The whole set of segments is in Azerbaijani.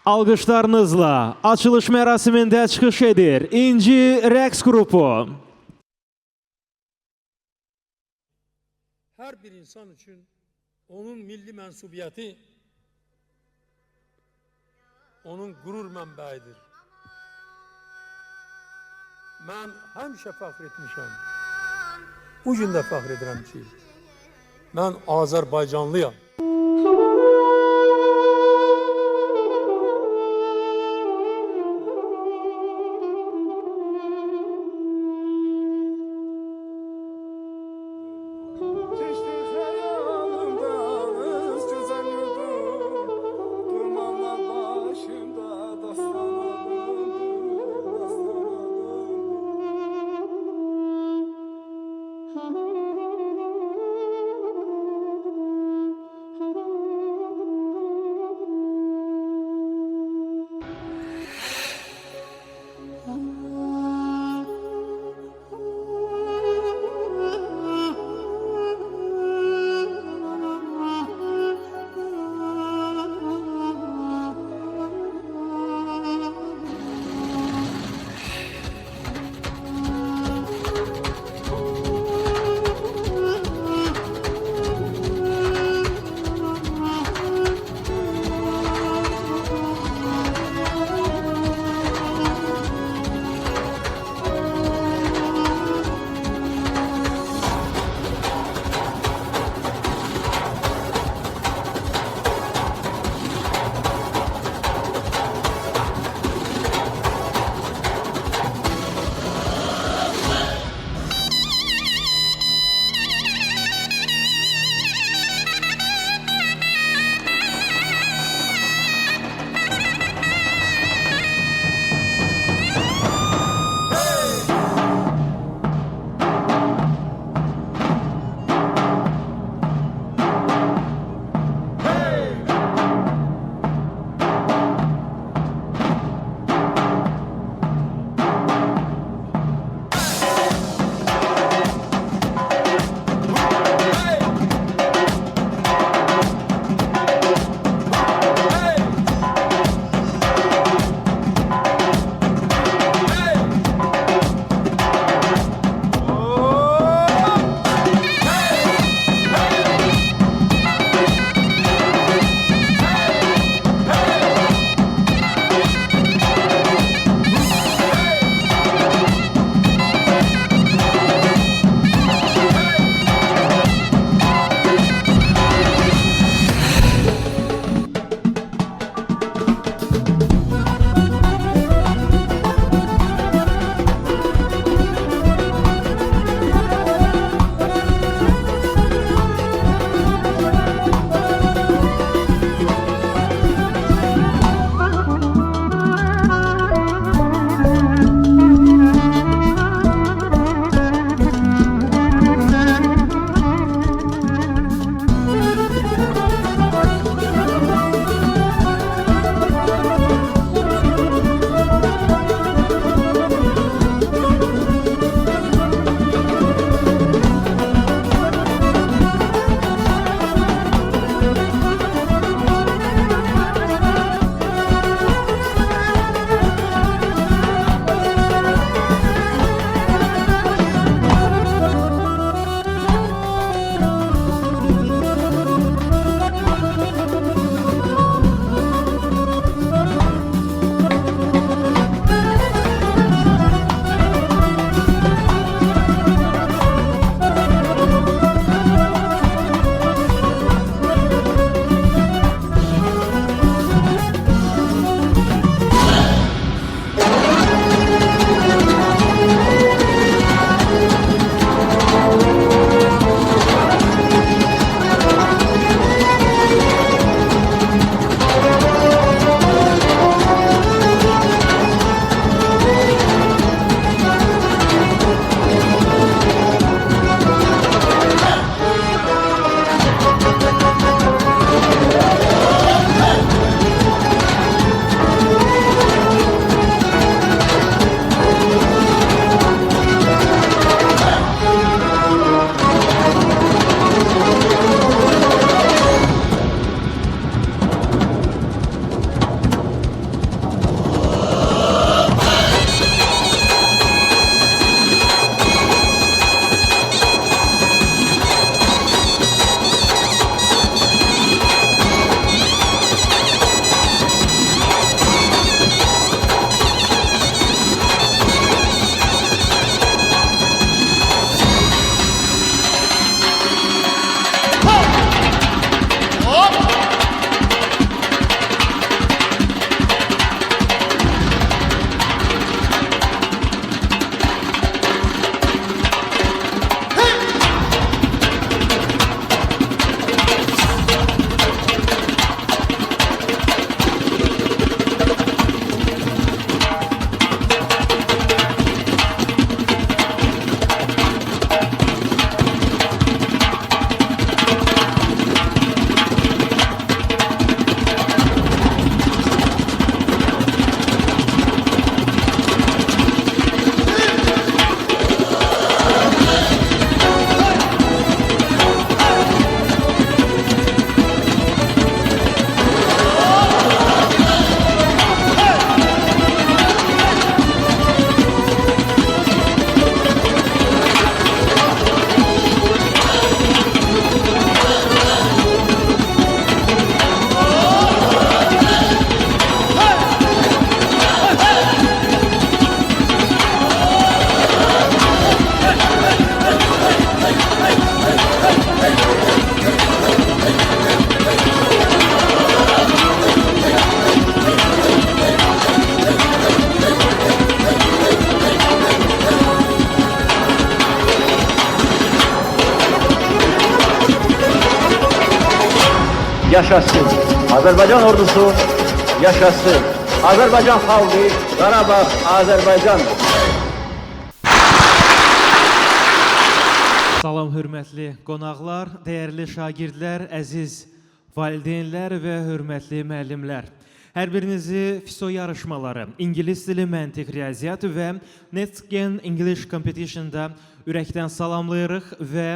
Alkışlarınızla açılış mərasimində çıxış edir İnci Rəqs qrupu. Her bir insan için onun milli mensubiyeti onun gurur mənbəyidir. Mən həmişə fəxr etmişəm. Bu gün də fəxr edirəm ki, mən Azərbaycanlıyam. Geçti hayalımdan öz güzel yurdum, dumanlar başımda dastana döndü, dastana döndü. yaşasın. Azərbaycan ordusu yaşasın. Azərbaycan xalqı, Qarabağ Azərbaycandır. Salam hörmətli qonaqlar, dəyərli şagirdlər, əziz valideynlər və hörmətli müəllimlər. Hər birinizi FISO yarışmaları, İngilis dili, məntiq, riyaziyyat və NextGen English Competition-da ürəkdən salamlayırıq və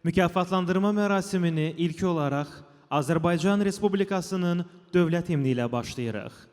mükafatlandırma mərasimini ilk olaraq Azərbaycan Respublikasının dövlət himni ilə başlayırıq.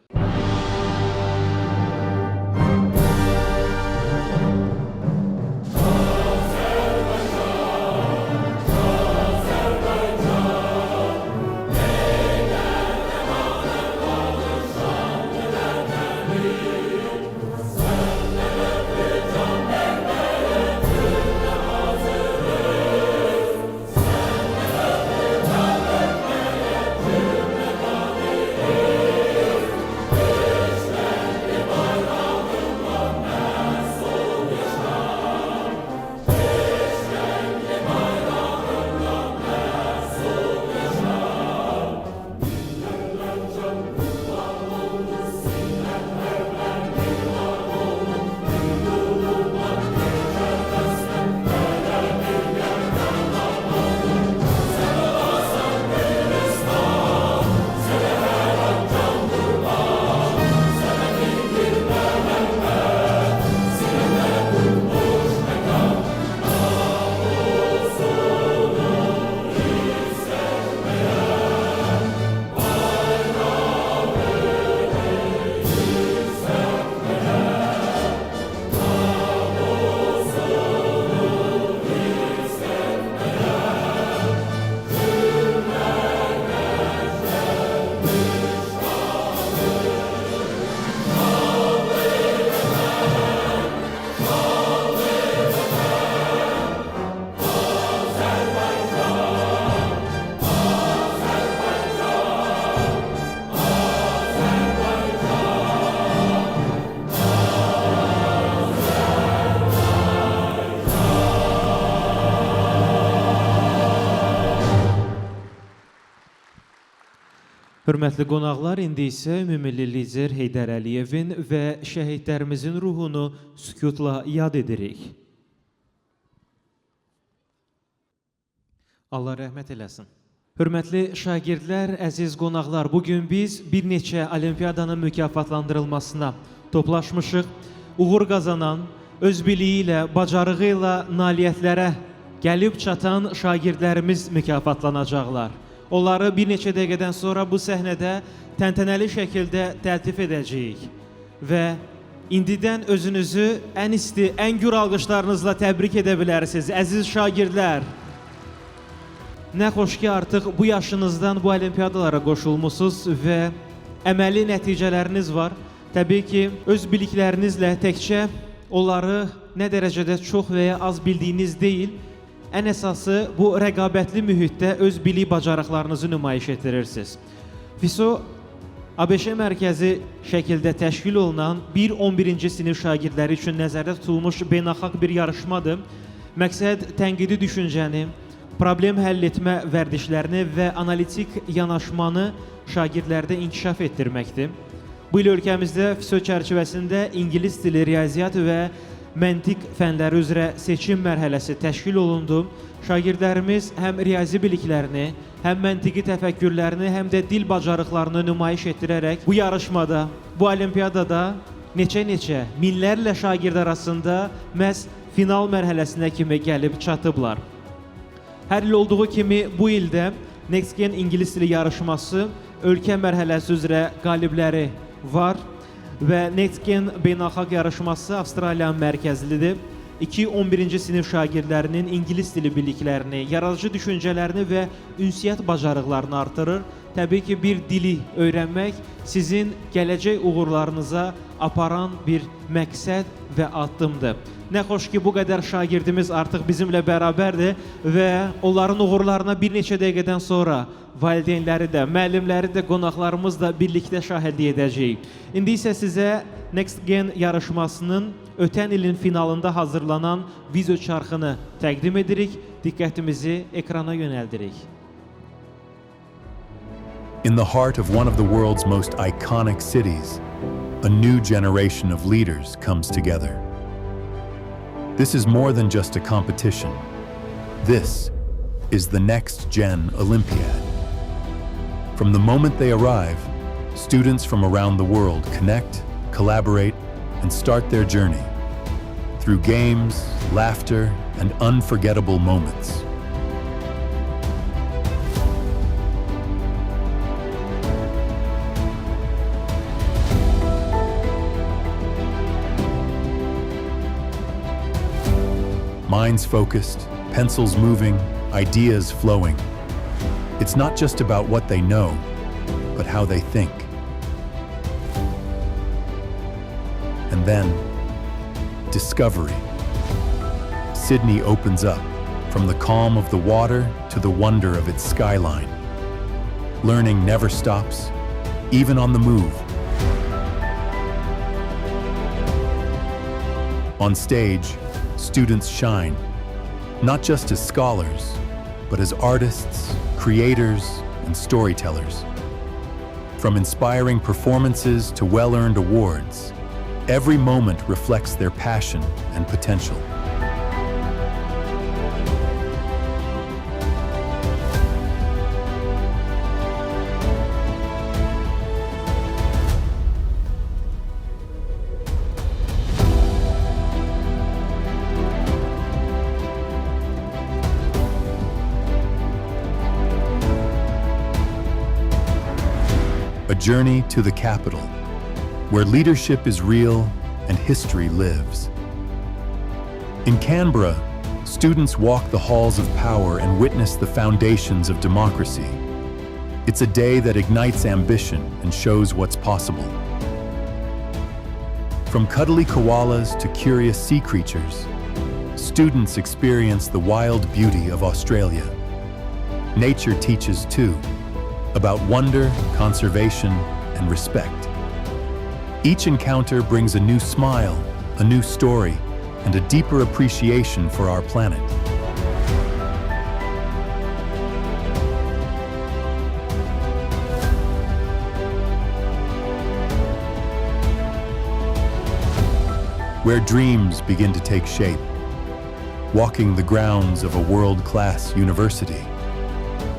Hörmətli qonaqlar, indi isə Ümumilli lider Heydər Əliyevin və şəhidlərimizin ruhunu sükutla yad edirik. Allah rəhmət eləsin. Hörmətli şagirdlər, əziz qonaqlar, bugün biz bir neçə olimpiyadanın mükafatlandırılmasına toplaşmışıq. Uğur qazanan, öz biliyi ilə, bacarığı ilə nailiyyətlərə gəlib çatan şagirdlərimiz mükafatlanacaqlar. Onları bir neçə dəqiqədən sonra bu səhnədə təntənəli şəkildə təltif edəcəyik. Və indidən özünüzü ən isti, ən gür alqışlarınızla təbrik edə bilərsiniz, əziz şagirdlər. Nə xoş ki, artıq bu yaşınızdan bu olimpiyadalara qoşulmusunuz və əməli nəticələriniz var. Təbii ki, öz biliklərinizlə təkcə onları nə dərəcədə çox və ya az bildiyiniz deyil, ən əsası bu rəqabətli mühitdə öz bilik bacarıqlarınızı nümayiş etdirirsiniz. FISO ABŞ mərkəzi şəkildə təşkil olunan 1-11-ci sinif şagirdləri üçün nəzərdə tutulmuş beynəlxalq bir yarışmadır. Məqsəd tənqidi düşüncəni, problem həll etmə vərdişlərini və analitik yanaşmanı şagirdlərdə inkişaf etdirməkdir. Bu il ölkəmizdə FISO çərçivəsində İngilis dili, riyaziyyat və məntiq fənləri üzrə seçim mərhələsi təşkil olundu. Şagirdlərimiz həm riyazi biliklərini, həm məntiqi təfəkkürlərini, həm də dil bacarıqlarını nümayiş etdirərək bu yarışmada, bu olimpiyadada neçə minlərlə şagird arasında məhz final mərhələsinə kimi gəlib çatıblar. Hər il olduğu kimi bu ildə NextGen İngilis dili yarışması ölkə mərhələsi üzrə qalibləri var. Və NextGen beynəlxalq yarışması Avstraliyanın mərkəzlidir. 2-11-ci sinif şagirdlərinin İngilis dili biliklərini, yaradıcı düşüncələrini və ünsiyyət bacarıqlarını artırır. Təbii ki, bir dili öyrənmək sizin gələcək uğurlarınıza aparan bir məqsəd və addımdır. Nə xoş ki, bu qədər şagirdimiz artıq bizimlə bərabərdir və onların uğurlarına bir neçə dəqiqədən sonra valideynləri də, müəllimləri də, qonaqlarımız da birlikdə şahidlik edəcəyik. İndi isə sizə NextGen yarışmasının ötən ilin finalında hazırlanan video çarxını təqdim edirik. Diqqətimizi ekrana yönəldirik. In the heart of one of the world's most iconic cities, a new generation of leaders comes together. This is more than just a competition. This is the Next Gen Olympiad. From the moment they arrive, students from around the world connect, collaborate, and start their journey through games, laughter, and unforgettable moments. Minds focused, pencils moving, ideas flowing. It's not just about what they know, but how they think. And then, discovery. Sydney opens up, from the calm of the water to the wonder of its skyline. Learning never stops, even on the move. On stage, students shine, not just as scholars, but as artists, creators, and storytellers. From inspiring performances to well-earned awards, every moment reflects their passion and potential. A journey to the capital, where leadership is real and history lives. In Canberra, students walk the halls of power and witness the foundations of democracy. It's a day that ignites ambition and shows what's possible. From cuddly koalas to curious sea creatures, students experience the wild beauty of Australia. Nature teaches too, about wonder, conservation, and respect. Each encounter brings a new smile, a new story, and a deeper appreciation for our planet. Where dreams begin to take shape, walking the grounds of a world-class university.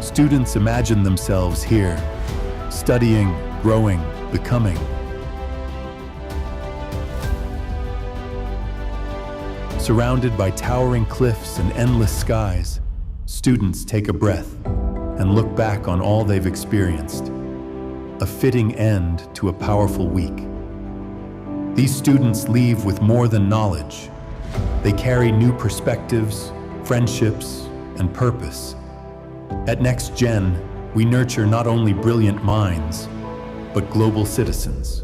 Students imagine themselves here, studying, growing, becoming. Surrounded by towering cliffs and endless skies, students take a breath and look back on all they've experienced. A fitting end to a powerful week. These students leave with more than knowledge. They carry new perspectives, friendships, and purpose. At Next Gen, we nurture not only brilliant minds, but global citizens.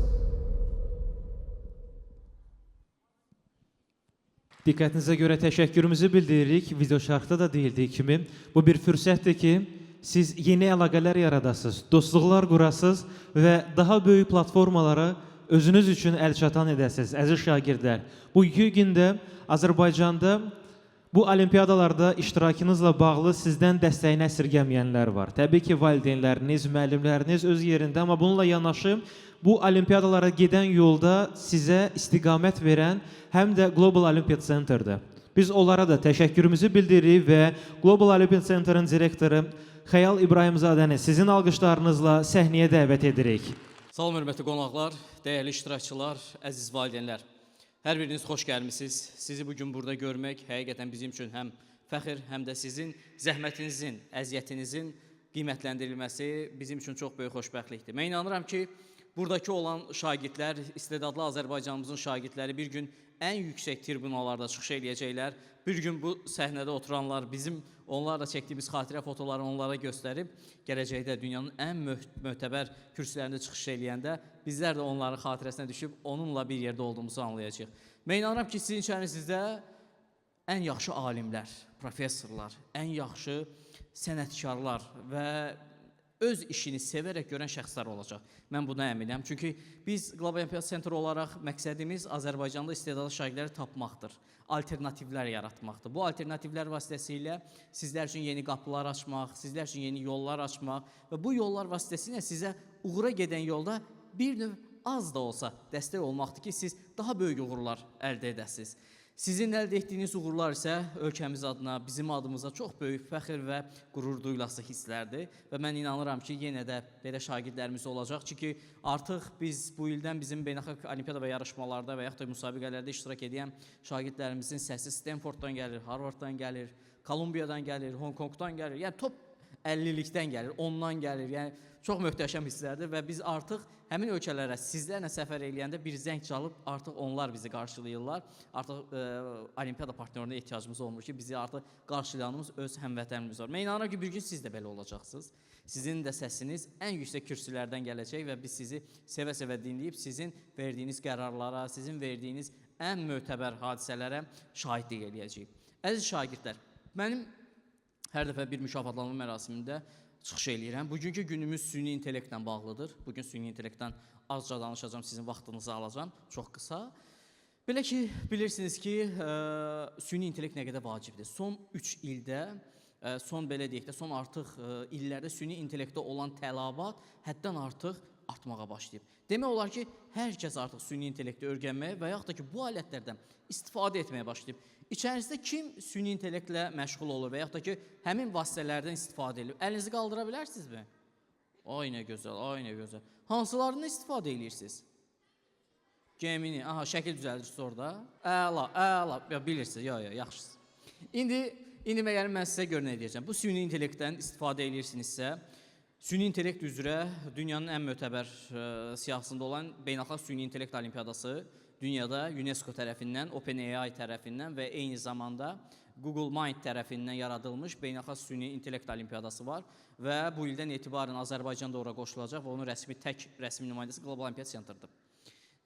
Diqqətinizə görə təşəkkürümüzü bildiririk. Video şərhdə də deyildiyi kimi, bu bir fürsətdir ki, siz yeni əlaqələr yaradasınız, dostluqlar qurasınız və daha böyük platformalara özünüz üçün əlçatan edəsiniz, əziz şagirdlər. Bugünkü gündə Azərbaycanda bu olimpiyadalarda iştirakınızla bağlı sizdən dəstəyini əsirgəməyənlər var. Təbii ki, valideynləriniz, müəllimləriniz öz yerində, amma bununla yanaşı bu olimpiyadalara gedən yolda sizə istiqamət verən həm də Global Olympiad Center'dır. Biz onlara da təşəkkürümüzü bildiririk və Global Olympiad Center'ın direktoru Xəyal İbrahimzadəni sizin alqışlarınızla səhnəyə dəvət edirik. Salam, hörmətli qonaqlar, dəyərli iştirakçılar, əziz valideynlər. Hər biriniz xoş gəlmisiniz. Sizi bugün burada görmək həqiqətən bizim üçün həm fəxr, həm də sizin zəhmətinizin, əziyyətinizin qiymətləndirilməsi bizim üçün çox böyük xoşbəxtlikdir. Mən inanıram ki, buradakı olan şagirdlər, istedadlı Azərbaycanımızın şagirdləri bir gün ən yüksək tribunalarda çıxış eləyəcəklər. Bir gün bu səhnədə oturanlar bizim onlarla çəkdiyimiz xatirə fotolarını onlara göstərib, gələcəkdə dünyanın ən möhtəbər kürsülərində çıxış eləyəndə bizlər də onların xatirəsinə düşüb onunla bir yerdə olduğumuzu anlayacağıq. Mən inanıram ki, sizin içərinizdə ən yaxşı alimlər, professorlar, ən yaxşı sənətkarlar və öz işini sevərək görən şəxslər olacaq. Mən buna əminəm. Çünki biz Qlobal Olimpiada Sentri olaraq məqsədimiz Azərbaycanda istedadlı şagirdləri tapmaqdır, alternativlər yaratmaqdır. Bu alternativlər vasitəsilə sizlər üçün yeni qapılar açmaq, sizlər üçün yeni yollar açmaq və bu yollar vasitəsilə sizə uğura gedən yolda bir növ az da olsa dəstək olmaqdır ki, siz daha böyük uğurlar əldə edəsiniz. Sizin əldə etdiyiniz uğurlar isə ölkəmiz adına, bizim adımıza çox böyük fəxr və qürur duyulası hisslərdir və mən inanıram ki, yenə də belə şagirdlərimiz olacaq. Çünki artıq biz bu ildən bizim beynəlxalq olimpiada və yarışmalarda və yaxud da müsabiqələrdə iştirak edən şagirdlərimizin səsi Stanforddan gəlir, Harvarddan gəlir, Kolumbiyadan gəlir, Hong Kongdan gəlir. Yəni top 50-likdən gəlir, ondan gəlir. Yəni çox möhtəşəm hisslərdir və biz artıq həmin ölkələrə sizlərlə səfər eləyəndə bir zəng çalıb artıq onlar bizi qarşılayırlar. Artıq olimpiada partnyoruna ehtiyacımız olmur ki, bizi artıq qarşılayanımız öz həmvətənimiz var. Mən inanıram ki, bir gün siz də belə olacaqsınız. Sizin də səsiniz ən yüksək kürsülərdən gələcək və biz sizi sevə-sevə dinləyib sizin verdiyiniz qərarlara, sizin verdiyiniz ən mötəbər hadisələrə şahidlik eləyəcəyik. Əziz şagirdlər, mənim hər dəfə bir mükafatlanma mərasimində çıxış eləyirəm. Bugünkü günümüz süni intellektlə bağlıdır. Bugün süni intellektdən azca danışacağım, sizin vaxtınızı alacağım, çox qısa. Belə ki, bilirsiniz ki, süni intellekt nə qədər vacibdir. Son 3 ildə, son belə deyək də, son artıq illərdə süni intellektdə olan tələbat həddən artıq artmağa başlayıb. Demək olar ki, hər kəs artıq süni intellekti öyrənməyə və yaxud da ki, bu alətlərdən istifadə etməyə başlayıb. İçərisində kim süni intellektlə məşğul olur və yaxud da ki, həmin vasitələrdən istifadə edir? Əlinizi qaldıra bilərsinizmi? Ay nə gözəl, ay nə gözəl. Hansılarını istifadə edirsiniz? Gemini, aha, şəkil düzəldicisi orada. Əla, əla, bilirsiniz, yaxşısınız. İndi mən sizə görə nə edəcəm? Bu süni intellektdən istifadə edirsinizsə, süni intellekt üzrə dünyanın ən mötəbər siyahısında olan Beynəlxalq Süni İntellekt Olimpiyadası dünyada UNESCO tərəfindən, OpenAI tərəfindən və eyni zamanda Google Mind tərəfindən yaradılmış Beynəlxalq Süni İntellekt Olimpiyadası var və bu ildən etibarən Azərbaycan da ora qoşulacaq və onun tək rəsmi nümayəndəsi Qlobal Olimpiada Centerdir.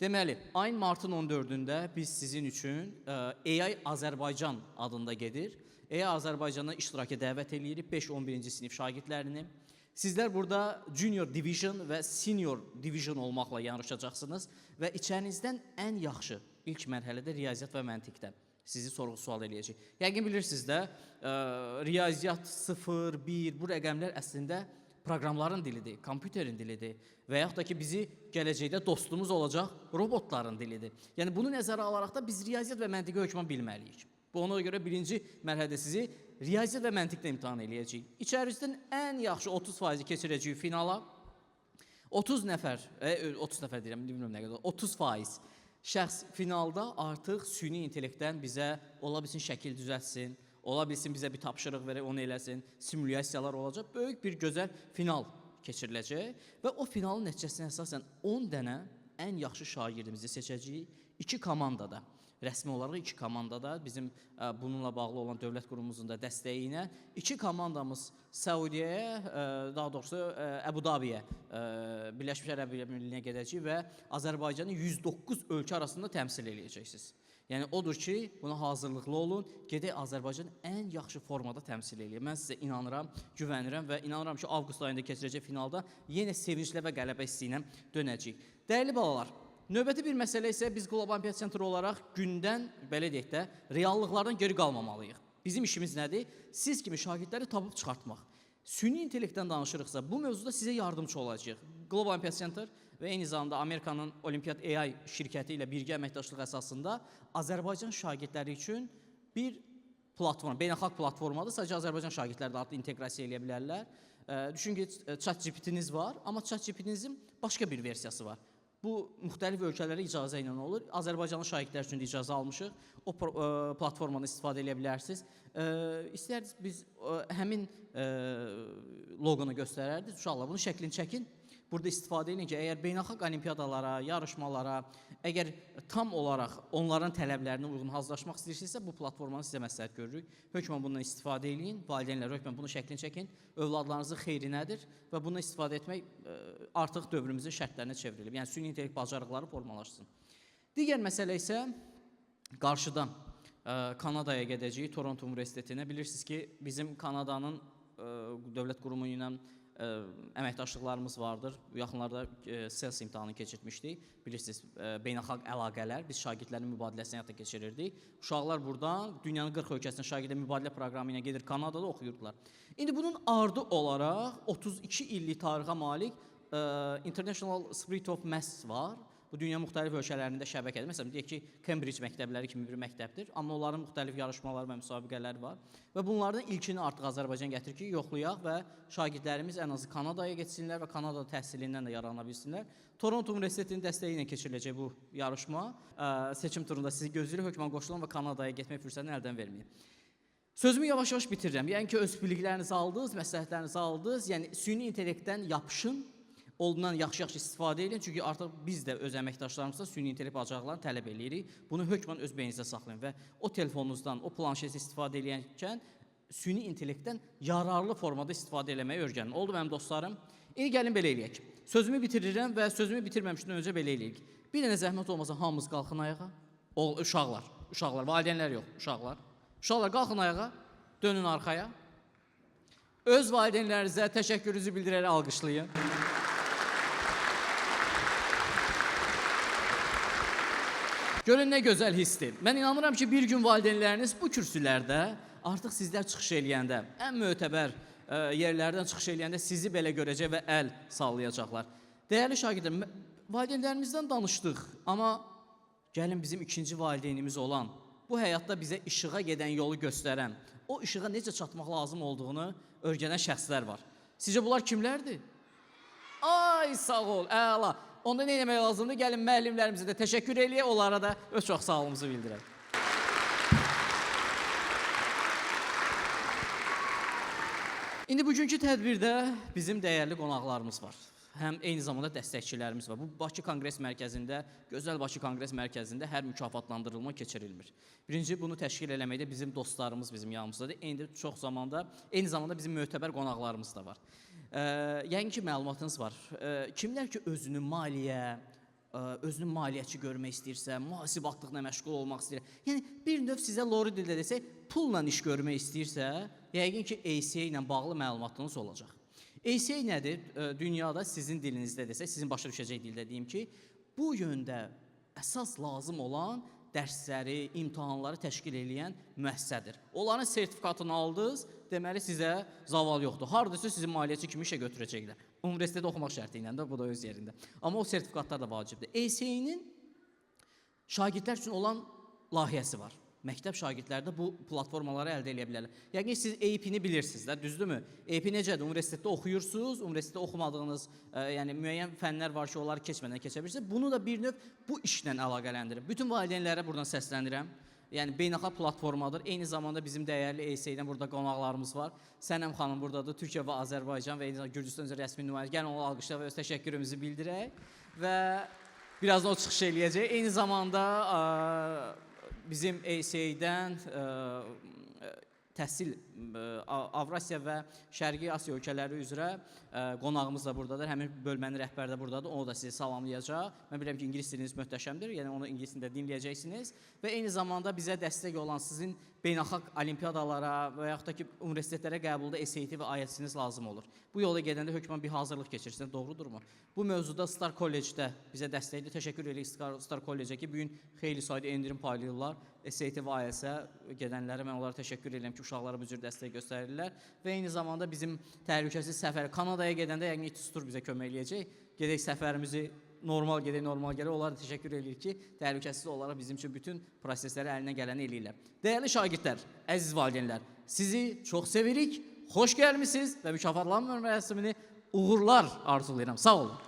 Deməli, ayın martın 14-də biz sizin üçün AI Azərbaycan adında gedir. AI Azərbaycana iştiraka dəvət edirik 5-11-ci sinif şagirdlərini. Sizlər burada Junior Division və Senior Division olmaqla yarışacaqsınız və içərinizdən ən yaxşı ilk mərhələdə riyaziyyat və məntiqdə sizi sorğu-sual eləyəcək. Yəqin bilirsiniz də, riyaziyyat 0, 1, bu rəqəmlər əslində proqramların dilidir, kompüterin dilidir və yaxud da ki, bizi gələcəkdə dostumuz olacaq robotların dilidir. Yəni, bunu nəzərə alaraq da biz riyaziyyat və məntiqə hökmən bilməliyik. Bu, ona görə birinci mərhələdə sizi riyaziyyat və məntiqlə imtahan eləyəcəyik. İçərisində ən yaxşı 30% keçirəcəyik finala. 30 nəfər deyirəm, bilmirəm nə qədər, 30% şəxs finalda artıq süni intellektdən bizə ola bilsin şəkil düzəltsin, ola bilsin bizə bir tapşırıq verək, onu eləsin, simulyasiyalar olacaq, böyük bir gözəl final keçiriləcək və o finalın nəticəsinə əsasən 10 dənə ən yaxşı şagirdimizi seçəcəyik, 2 komandada. Rəsmi olaraq 2 komandada bizim bununla bağlı olan dövlət qurumumuzun da dəstəyi ilə 2 komandamız Səudiyyəyə, daha doğrusu Əbu Dabiyə, Birləşmiş Ərəb Əmirlikliyinə gedəcək və Azərbaycanı 109 ölkə arasında təmsil eləyəcəksiniz. Yəni, odur ki, buna hazırlıqlı olun, gedək Azərbaycan ən yaxşı formada təmsil eləyir. Mən sizə inanıram, güvənirəm və inanıram ki, avqust ayında keçirəcək finalda yenə sevinclə və qələbə hissi ilə dönəcəyik. Dəyərli balalar, növbəti bir məsələ isə biz Qlobal Olimpiada Sentri olaraq gündən, belə deyək də, reallıqlardan geri qalmamalıyıq. Bizim işimiz nədir? Siz kimi şagirdləri tapıb çıxartmaq. Süni intellektdən danışırıqsa, bu mövzuda sizə yardımcı olacaq. Qlobal Olimpiada Sentri və eyni zamanda Amerikanın Olimpiyat AI şirkəti ilə birgə əməkdaşlıq əsasında Azərbaycan şagirdləri üçün bir platform, beynəlxalq platformadır. Sadəcə Azərbaycan şagirdləri də artıq inteqrasiya edə bilərlər. Düşün ki, ChatGPT-niz var, amma ChatGPT-nizin başqa bir versiyası var. Bu, müxtəlif ölkələrə icazə ilə olur. Azərbaycanlı şagirdlər üçün də icazə almışıq. O platformadan istifadə edə bilərsiniz. İstərdiniz biz həmin loqonu göstərərdik. Uşaqlar, bunun şəklini çəkin. Burada istifadə edin ki, əgər beynəlxalq olimpiyadalara, yarışmalara, əgər tam olaraq onların tələblərinə uyğun hazırlaşmaq istəyirsinizsə, bu platformanı sizə məsləhət görürük. Hökmən bundan istifadə edin, valideynlər hökmən bunun şəklini çəkin, övladlarınızın xeyrinədir və bundan istifadə etmək artıq dövrümüzün şərtlərinə çevrilib. Yəni, süni intellekt bacarıqları formalaşsın. Digər məsələ isə qarşıdan Kanadaya gedəcəyik, Toronto Universitetinə. Bilirsiniz ki, bizim Kanadanın dövlət qurumu ilə əməkdaşlıqlarımız vardır. Bu yaxınlarda SELS imtahanı keçirtmişdik. Bilirsiniz, beynəlxalq əlaqələr, biz şagirdlərin mübadiləsini həyata keçirirdik. Uşaqlar buradan dünyanın 40 ölkəsində şagirdlər mübadilə proqramı ilə gedir, Kanadada oxuyurdular. İndi bunun ardı olaraq 32 illik tarixə malik International Spirit of Maths var. Bu dünya müxtəlif ölkələrində şəbəkədir. Məsələn, deyək ki, Cambridge məktəbləri kimi bir məktəbdir, amma onların müxtəlif yarışmaları və müsabiqələri var. Və bunlardan ilkini artıq Azərbaycan gətirir ki, yoxlayaq və şagirdlərimiz ən azı Kanadaya getsinlər və Kanada təhsilindən də yararlana bilsinlər. Toronto Universitetinin dəstəyi ilə keçiriləcək bu yarışma. Seçim turunda sizi gözləyirik, hökmən qoşulan və Kanadaya getmək fürsətini əldən verməyin. Sözümü yavaş-yavaş bitirirəm. Yəni ki, öz biliklərinizi aldınız, məsləhətlərinizi aldınız. Yəni, süni intellektdən yapışın. Olduğundan yaxşı-yaxşı istifadə edin. Çünki artıq biz də öz əməkdaşlarımızda süni intellekt bacarıqlarını tələb edirik. Bunu hökmən öz beyninizdə saxlayın və o telefonunuzdan, o planşeti istifadə edərkən süni intellektdən yararlı formada istifadə etməyi öyrənin. Oldu mənim dostlarım? İndi gəlin belə eləyək. Sözümü bitirirəm və sözümü bitirməmişdən öncə belə eləyək. Bir dənə zəhmət olmasa hamımız qalxın ayağa. Uşaqlar, valideynlər yox, uşaqlar. Uşaqlar qalxın ayağa, dönün arxaya. Öz valideynlərinizə təşəkkürünüzü bildirərək alqışlayın. Görün nə gözəl hissdir. Mən inanıram ki, bir gün valideynləriniz bu kürsülərdə artıq sizlər çıxış eləyəndə, ən mötəbər yerlərdən çıxış eləyəndə sizi belə görəcək və əl sallayacaqlar. Dəyərli şagirdlər, valideynlərimizdən danışdıq, amma gəlin bizim ikinci valideynimiz olan, bu həyatda bizə işığa gedən yolu göstərən, o işığa necə çatmaq lazım olduğunu öyrənən şəxslər var. Sizcə bunlar kimlərdir? Ay, sağ ol, əla. Onda nə etmək lazımdır? Gəlin müəllimlərimizə də təşəkkür eləyək, onlara da öz çox sağlığımızı bildirək. İndi bugünkü tədbirdə bizim dəyərli qonaqlarımız var. Həm eyni zamanda dəstəkçilərimiz var. Bu Bakı Konqres Mərkəzində, gözəl Bakı Konqres Mərkəzində hər mükafatlandırılma keçirilmir. Birinci, bunu təşkil eləməkdə bizim dostlarımız bizim yanımızdadır. Eyni zamanda bizim mötəbər qonaqlarımız da var. Yəni ki, məlumatınız var. Kimlər ki, özünü maliyyəçi görmək istəyirsə, mühasibatlığına məşğul olmaq istəyir. Yəni, bir növ sizə lori dildə desək, pulla iş görmək istəyirsə, yəqin ki, ACA ilə bağlı məlumatınız olacaq. ACA nədir? Dünyada sizin dilinizdə desək, sizin başa düşəcək dildə deyim ki, bu yöndə əsas lazım olan dərsləri, imtahanları təşkil edən müəssisədir. Onların sertifikatını aldınız, deməli sizə zaval yoxdur. Hardasa sizi maliyyəçi kimi işə götürəcəklər. Universitetdə oxumaq şərti ilə də, bu da öz yerində. Amma o sertifikatlar da vacibdir. ACA-nin şagirdlər üçün olan layihəsi var. Məktəb şagirdləri də bu platformaları əldə edə bilərlər. Yəqin siz EYP-ni bilirsiniz də, düzdürmü? EYP necədir? Universitetdə oxuyursunuz, universitetdə oxumadığınız yəni müəyyən fənlər var ki, onları keçmədən keçə bilirsiniz. Bunu da bir növ bu işlə əlaqələndirin. Bütün valideynlərə buradan səslənirəm. Yəni beynəlxalq platformadır. Eyni zamanda bizim dəyərli ESA-dən burada qonaqlarımız var. Sənəm xanım buradadır. Türkiyə və Azərbaycan və eyni zamanda Gürcüstan üzrə rəsmi nümayəndə. Gəlin onu alqışlayaq və öz təşəkkürümüzü bildirək. Və birazdan o çıxış eləyəcək. Eyni zamanda bizim ESA-dən təhsil Avrasiya və Şərqi Asiya ölkələri üzrə qonağımız da buradadır. Həmin bölmənin rəhbəri də buradadır. Onu da sizi salamlayacaq. Mən bilirəm ki, ingilis diliniz möhtəşəmdir. Yəni onu ingilis dilində dinləyəcəksiniz. Və eyni zamanda bizə dəstək olan sizin beynəlxalq olimpiyadalara və yaxud da ki, universitetlərə qəbulda SAT və IELTS-iniz lazım olur. Bu yola gedəndə hökmən bir hazırlıq keçirsiniz. Doğrudurmu? Bu mövzuda Star College'də bizə dəstəkdir. Təşəkkür edirik Star College'ə ki, bu gün xeyli sayda endirim paylayırlar. SAT və IELTS-ə gedənlərə mən onlara təşəkkür edirəm ki, uşaqlara bu cür dəstək göstərirlər. Və eyni zamanda bizim təhlükəsiz səfər Kanadaya gedəndə yəqin İTİSTUR bizə kömək eləyəcək. Gedək səfərimizi normal gedək. Onlara da təşəkkür edirik ki, təhlükəsiz olaraq bizim üçün bütün prosesləri əlinə gələni eləyirlər. Dəyərli şagirdlər, əziz valideynlər, sizi çox sevirik, xoş gəlmisiniz və mükafatlanma mərasimini uğurlar arzulayıram. Sağ olun.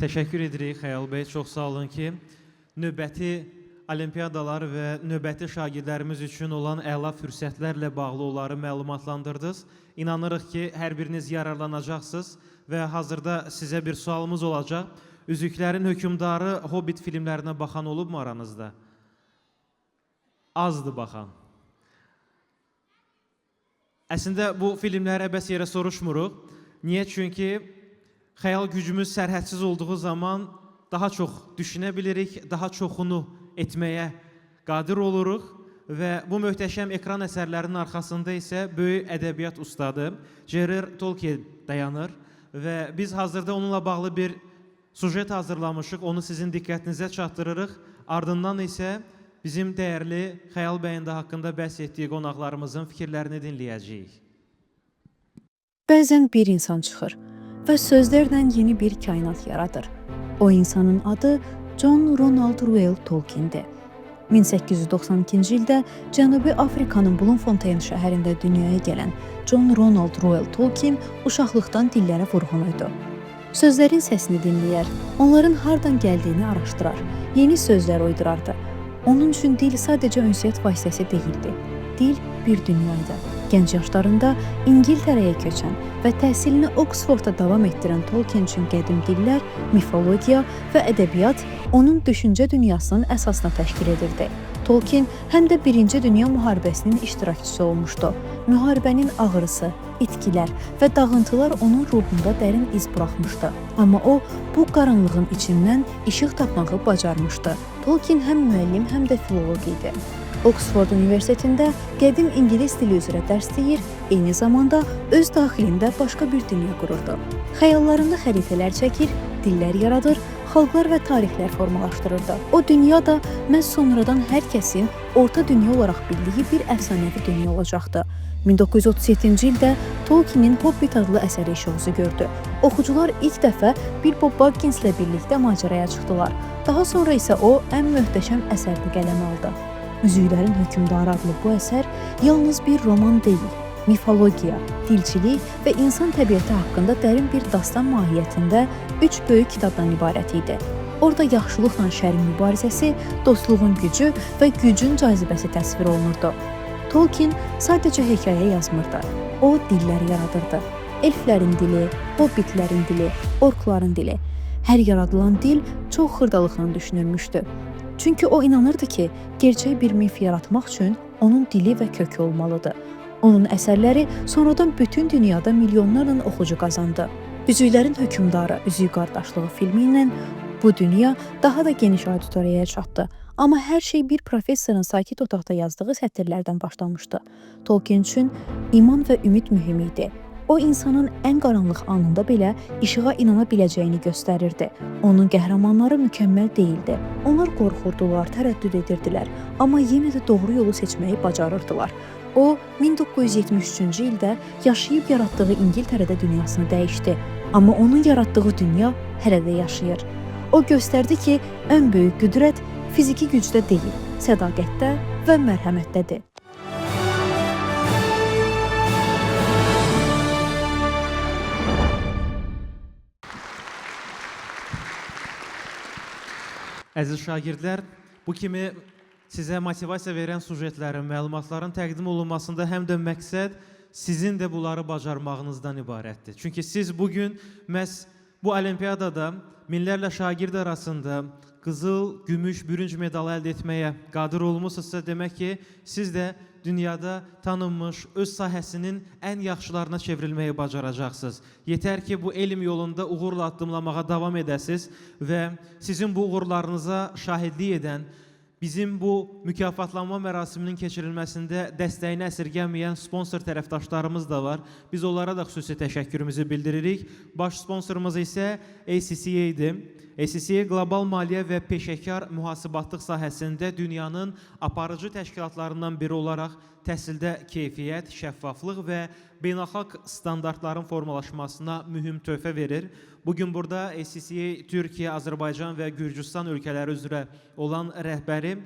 Təşəkkür edirik Xəyal bəy, çox sağ olun ki, növbəti olimpiyadalar və növbəti şagirdlərimiz üçün olan əla fürsətlərlə bağlı onları məlumatlandırdınız. İnanırıq ki, hər biriniz yararlanacaqsınız və hazırda sizə bir sualımız olacaq. Üzüklərin hökümdarı Hobbit filmlərinə baxan olubmu aranızda? Azdır baxan. Əslində bu filmləri əbəs yerə soruşmuruq. Niyə? Çünki xəyal gücümüz sərhədsiz olduğu zaman daha çox düşünə bilirik, daha çoxunu etməyə qadir oluruq və bu möhtəşəm ekran əsərlərinin arxasında isə böyük ədəbiyyat ustadı J.R.R. Tolkien dayanır və biz hazırda onunla bağlı bir sujet hazırlamışıq, onu sizin diqqətinizə çatdırırıq. Ardından isə bizim dəyərli Xəyal bəyində haqqında bəhs etdiyi qonaqlarımızın fikirlərini dinləyəcəyik. Bəzən bir insan çıxır və sözlərlə yeni bir kainat yaradır. O insanın adı John Ronald Reuel Tolkien'dir. 1892-ci ildə Cənubi Afrikanın Bloemfontein şəhərində dünyaya gələn John Ronald Reuel Tolkien uşaqlıqdan dillərə vurğun idi. Sözlərin səsini dinləyər, onların hardan gəldiyini araşdırar, yeni sözlər uydurardı. Onun üçün dil sadəcə ünsiyyət vasitəsi deyildi. Dil bir dünyaydı. Gənc yaşlarında İngiltərəyə köçən və təhsilini Oksfordda davam etdirən Tolkien üçün qədim dillər, mifologiya və ədəbiyyat onun düşüncə dünyasının əsasını təşkil edirdi. Tolkien həm də Birinci Dünya müharibəsinin iştirakçısı olmuşdu. Müharibənin ağrısı, itkilər və dağıntılar onun ruhunda dərin iz buraxmışdı. Amma o, bu qaranlığın içindən işıq tapmağı bacarmışdı. Tolkien həm müəllim, həm də filoloq idi. Oksford Universitetində qədim ingilis dili üzrə dərs deyir, eyni zamanda öz daxilində başqa bir dünya qururdu. Xəyallarında xəritələr çəkir, dillər yaradır, xalqlar və tarixlər formalaşdırırdı. O dünya da məhz sonradan hər kəsin orta dünya olaraq bildiyi bir əfsanəvi dünya olacaqdı. 1937-ci ildə Tolkienin Hobbit adlı əsəri işığı gördü. Oxucular ilk dəfə Bilbo Bagginslə birlikdə macəraya çıxdılar. Daha sonra isə o ən möhtəşəm əsərini qələmə aldı. Üzüklərin hökmdarı adlı bu əsər yalnız bir roman deyil, mifologiya, dilçilik və insan təbiəti haqqında dərin bir dastan mahiyyətində 3 böyük kitabdan ibarət idi. Orada yaxşılıqla şərin mübarizəsi, dostluğun gücü və gücün cazibəsi təsvir olunurdu. Tolkien sadəcə hekayə yazmırdı, o dillər yaradırdı. Elflərin dili, hobbitlərin dili, orkların dili. Hər yaradılan dil çox xırdalıqla düşünülmüşdü. Çünki o inanırdı ki, gerçək bir mif yaratmaq üçün onun dili və kökü olmalıdır. Onun əsərləri sonradan bütün dünyada milyonlarla oxucu qazandı. Üzüklərin hökmdarı, Üzük qardaşlığı filmi ilə bu dünya daha da geniş auditoriyaya çatdı. Amma hər şey bir professorun sakit otaqda yazdığı sətirlərdən başlamışdı. Tolkien üçün iman və ümid mühüm idi. O insanın ən qaranlıq anında belə işığa inana biləcəyini göstərirdi. Onun qəhrəmanları mükəmməl deyildi. Onlar qorxurdular, tərəddüd edirdilər, amma yenə də doğru yolu seçməyi bacarırdılar. O, 1973-cü ildə yaşayıb yaratdığı İngiltərədə dünyasını dəyişdi. Amma onun yaratdığı dünya hələ də yaşayır. O göstərdi ki, ən böyük qüdrət fiziki gücdə deyil, sədaqətdə və mərhəmətdədir. Əziz şagirdlər, bu kimi sizə motivasiya verən sujetlərin, məlumatların təqdim olunmasında həm də məqsəd sizin də bunları bacarmağınızdan ibarətdir. Çünki siz bugün məhz bu olimpiyadada minlərlə şagird arasında qızıl, gümüş, bürünc medal əldə etməyə qadir olmusunuzsa, demək ki, siz də dünyada tanınmış, öz sahəsinin ən yaxşılarına çevrilməyi bacaracaqsınız. Yetər ki, bu elm yolunda uğurla addımlamağa davam edəsiniz və sizin bu uğurlarınıza şahidlik edən, bizim bu mükafatlanma mərasiminin keçirilməsində dəstəyini əsirgəməyən sponsor tərəfdaşlarımız da var. Biz onlara da xüsusi təşəkkürümüzü bildiririk. Baş sponsorumuz isə ACCA-dir. ACCA qlobal maliyyə və peşəkar mühasibatlıq sahəsində dünyanın aparıcı təşkilatlarından biri olaraq təhsildə keyfiyyət, şəffaflıq və beynəlxalq standartların formalaşmasına mühüm töhfə verir. Bugün burada ACCA Türkiyə, Azərbaycan və Gürcüstan ölkələri üzrə olan rəhbəri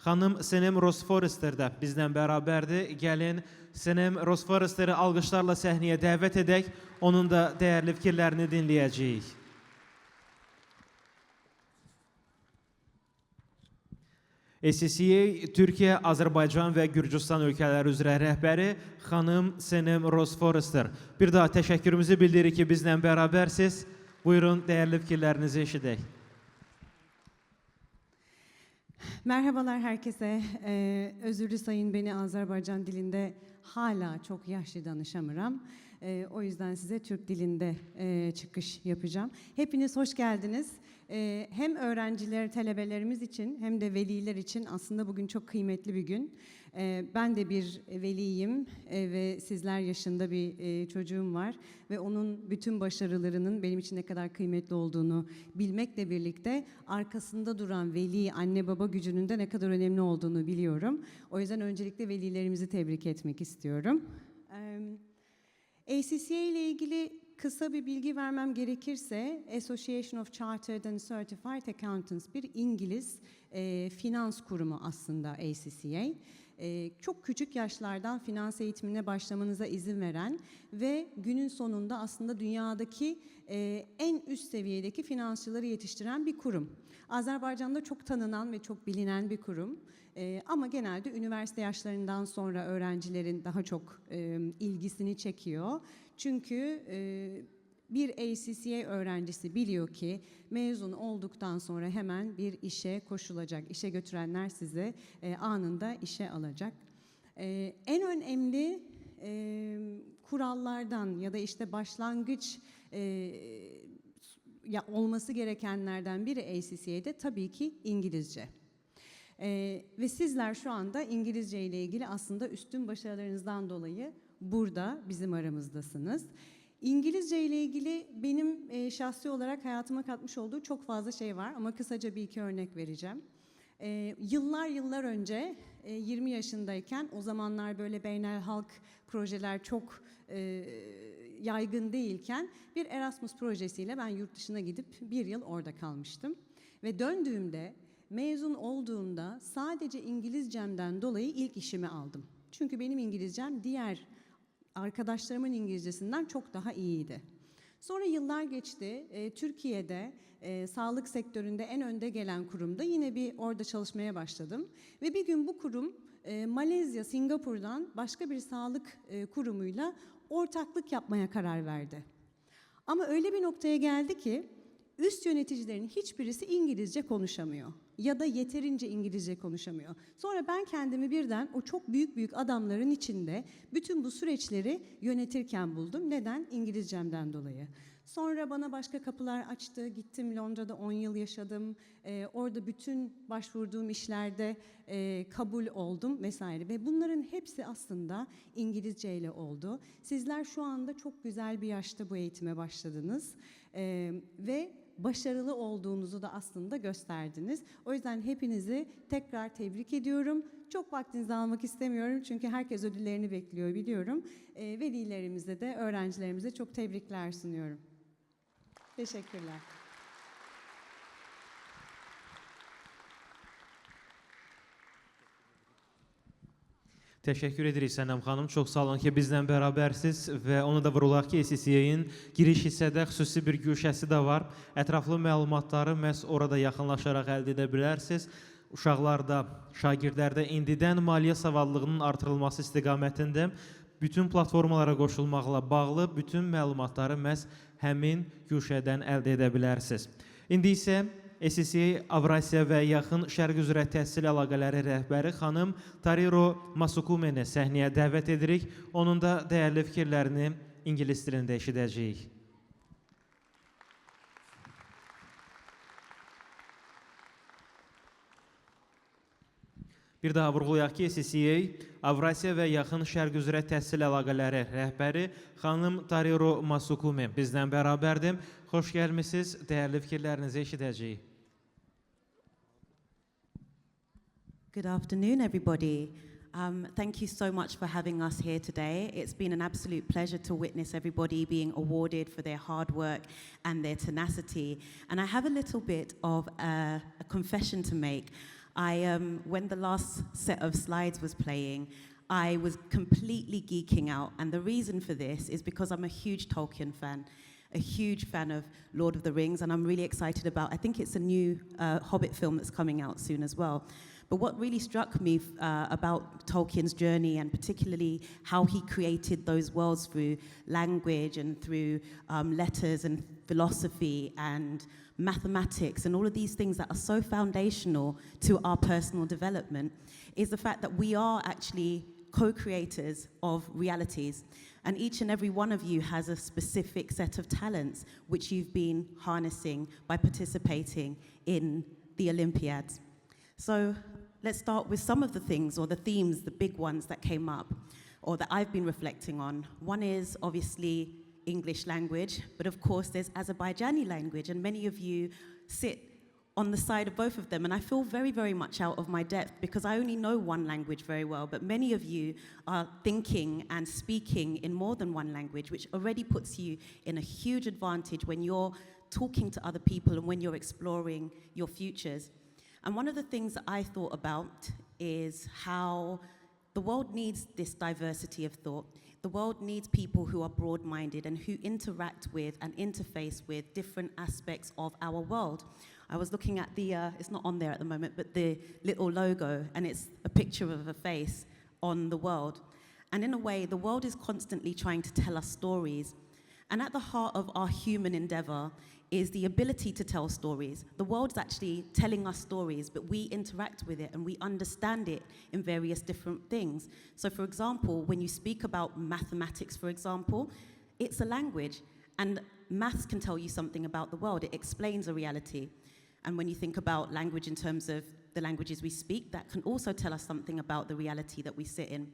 xanım Senem Rosforester də bizlə bərabərdir. Gəlin Senem Rosforesteri alqışlarla səhnəyə dəvət edək, onun da dəyərli fikirlərini dinləyəcəyik. ACCA Türkiyə, Azərbaycan və Gürcüstan ölkələri üzrə rəhbəri xanım Senem Rosforester. Bir daha təşəkkürümüzü bildiririk ki, bizlə bərabərsiniz. Buyurun, dəyərli fikirlərinizi eşidək. Merhabalar herkese. Özürlü sayın, beni Azerbaycan dilinde hala çok yaşlı danışamıram. O yüzden size Türk dilinde çıkış yapacağım. Hepiniz hoş geldiniz. Hem öğrenciler, talebelerimiz için hem de veliler için aslında bugün çok kıymetli bir gün. Ben de bir veliyim ve sizler yaşında bir çocuğum var ve onun bütün başarılarının benim için ne kadar kıymetli olduğunu bilmekle birlikte arkasında duran veli, anne baba gücünün de ne kadar önemli olduğunu biliyorum. O yüzden öncelikle velilerimizi tebrik etmek istiyorum. ACCA ile ilgili kısa bir bilgi vermem gerekirse, Association of Chartered and Certified Accountants bir İngiliz finans kurumu aslında ACCA. Çok küçük yaşlardan finans eğitimine başlamanıza izin veren ve günün sonunda aslında dünyadaki en üst seviyedeki finansçıları yetiştiren bir kurum. Azerbaycan'da çok tanınan ve çok bilinen bir kurum. Ama genelde üniversite yaşlarından sonra öğrencilerin daha çok ilgisini çekiyor. Çünkü bir ACCA öğrencisi biliyor ki mezun olduktan sonra hemen bir işe koşulacak. İşe götürenler sizi anında işe alacak. En önemli kurallardan ya da işte başlangıç olması gerekenlerden biri ACCA'de tabii ki İngilizce. Ve sizler şu anda İngilizce ile ilgili aslında üstün başarılarınızdan dolayı burada bizim aramızdasınız. İngilizce ile ilgili benim şahsi olarak hayatıma katmış olduğu çok fazla şey var ama kısaca bir iki örnek vereceğim. Yıllar önce 20 yaşındayken, o zamanlar böyle beynelhalk projeler çok yaygın değilken bir Erasmus projesiyle ben yurt dışına gidip bir yıl orada kalmıştım. Ve döndüğümde, mezun olduğumda sadece İngilizcemden dolayı ilk işimi aldım. Çünkü benim İngilizcem diğer arkadaşlarımın İngilizcesinden çok daha iyiydi. Sonra yıllar geçti. Türkiye'de sağlık sektöründe en önde gelen kurumda yine bir orada çalışmaya başladım. Ve bir gün bu kurum Malezya, Singapur'dan başka bir sağlık kurumuyla ortaklık yapmaya karar verdi. Ama öyle bir noktaya geldi ki üst yöneticilerin hiçbirisi İngilizce konuşamıyor ya da yeterince İngilizce konuşamıyor. Sonra ben kendimi birden o çok büyük adamların içinde bütün bu süreçleri yönetirken buldum. Neden? İngilizcemden dolayı. Sonra bana başka kapılar açtı. Gittim Londra'da 10 yıl yaşadım. Orada bütün başvurduğum işlerde kabul oldum vesaire. Ve bunların hepsi aslında İngilizce ile oldu. Sizler şu anda çok güzel bir yaşta bu eğitime başladınız. Ve başarılı olduğunuzu da aslında gösterdiniz. O yüzden hepinizi tekrar tebrik ediyorum. Çok vaktinizi almak istemiyorum çünkü herkes ödüllerini bekliyor biliyorum. Velilerimize de öğrencilerimize çok tebrikler sunuyorum. Teşekkürler. Təşəkkür edirik Sənəm xanım. Çox sağ olun ki, bizlə bərabərsiz və onu da vurulaq ki, ACCA-nin giriş hissədə xüsusi bir güşəsi də var. Ətraflı məlumatları məhz orada yaxınlaşaraq əldə edə bilərsiniz. Uşaqlarda, şagirdlərdə indidən maliyyə savadlılığının artırılması istiqamətində bütün platformalara qoşulmaqla bağlı bütün məlumatları məhz həmin güşədən əldə edə bilərsiniz. İndi isə ACCA Avrasiya və Yaxın Şərq üzrə təhsil əlaqələri rəhbəri xanım Tariro Masukumeni səhnəyə dəvət edirik. Onun da dəyərli fikirlərini ingilis dilində eşidəcəyik. Bir daha vurğulayaq ki, ACCA Avrasiya və Yaxın Şərq üzrə təhsil əlaqələri rəhbəri xanım Tariro Masukumi bizdən bərabərdir. Xoş gəlmisiniz, dəyərli fikirlərinizi eşidəcəyik. Good afternoon, everybody. Thank you so much for having us here today. It's been an absolute pleasure to witness everybody being awarded for their hard work and their tenacity. And I have a little bit of a confession to make. When the last set of slides was playing, I was completely geeking out. And the reason for this is because I'm a huge Tolkien fan, a huge fan of Lord of the Rings, and I'm really excited about, I think it's a new Hobbit film that's coming out soon as well. But what really struck me about Tolkien's journey, and particularly how he created those worlds through language and through letters and philosophy and mathematics and all of these things that are so foundational to our personal development, is the fact that we are actually co-creators of realities. And each and every one of you has a specific set of talents which you've been harnessing by participating in the Olympiads. So let's start with some of the things or the themes, the big ones that came up or that I've been reflecting on. One is obviously English language, but of course there's Azerbaijani language, and many of you sit on the side of both of them, and I feel very, very much out of my depth because I only know one language very well, but many of you are thinking and speaking in more than one language, which already puts you in a huge advantage when you're talking to other people and when you're exploring your futures. And one of the things that I thought about is how the world needs this diversity of thought. The world needs people who are broad-minded and who interact with and interface with different aspects of our world. I was looking at the, it's not on there at the moment, but the little logo, and it's a picture of a face on the world. And in a way, the world is constantly trying to tell us stories. And at the heart of our human endeavor is the ability to tell stories. The world's actually telling us stories, but we interact with it and we understand it in various different things. So for example, when you speak about mathematics, for example, it's a language, and maths can tell you something about the world. It explains a reality. And when you think about language in terms of the languages we speak, that can also tell us something about the reality that we sit in.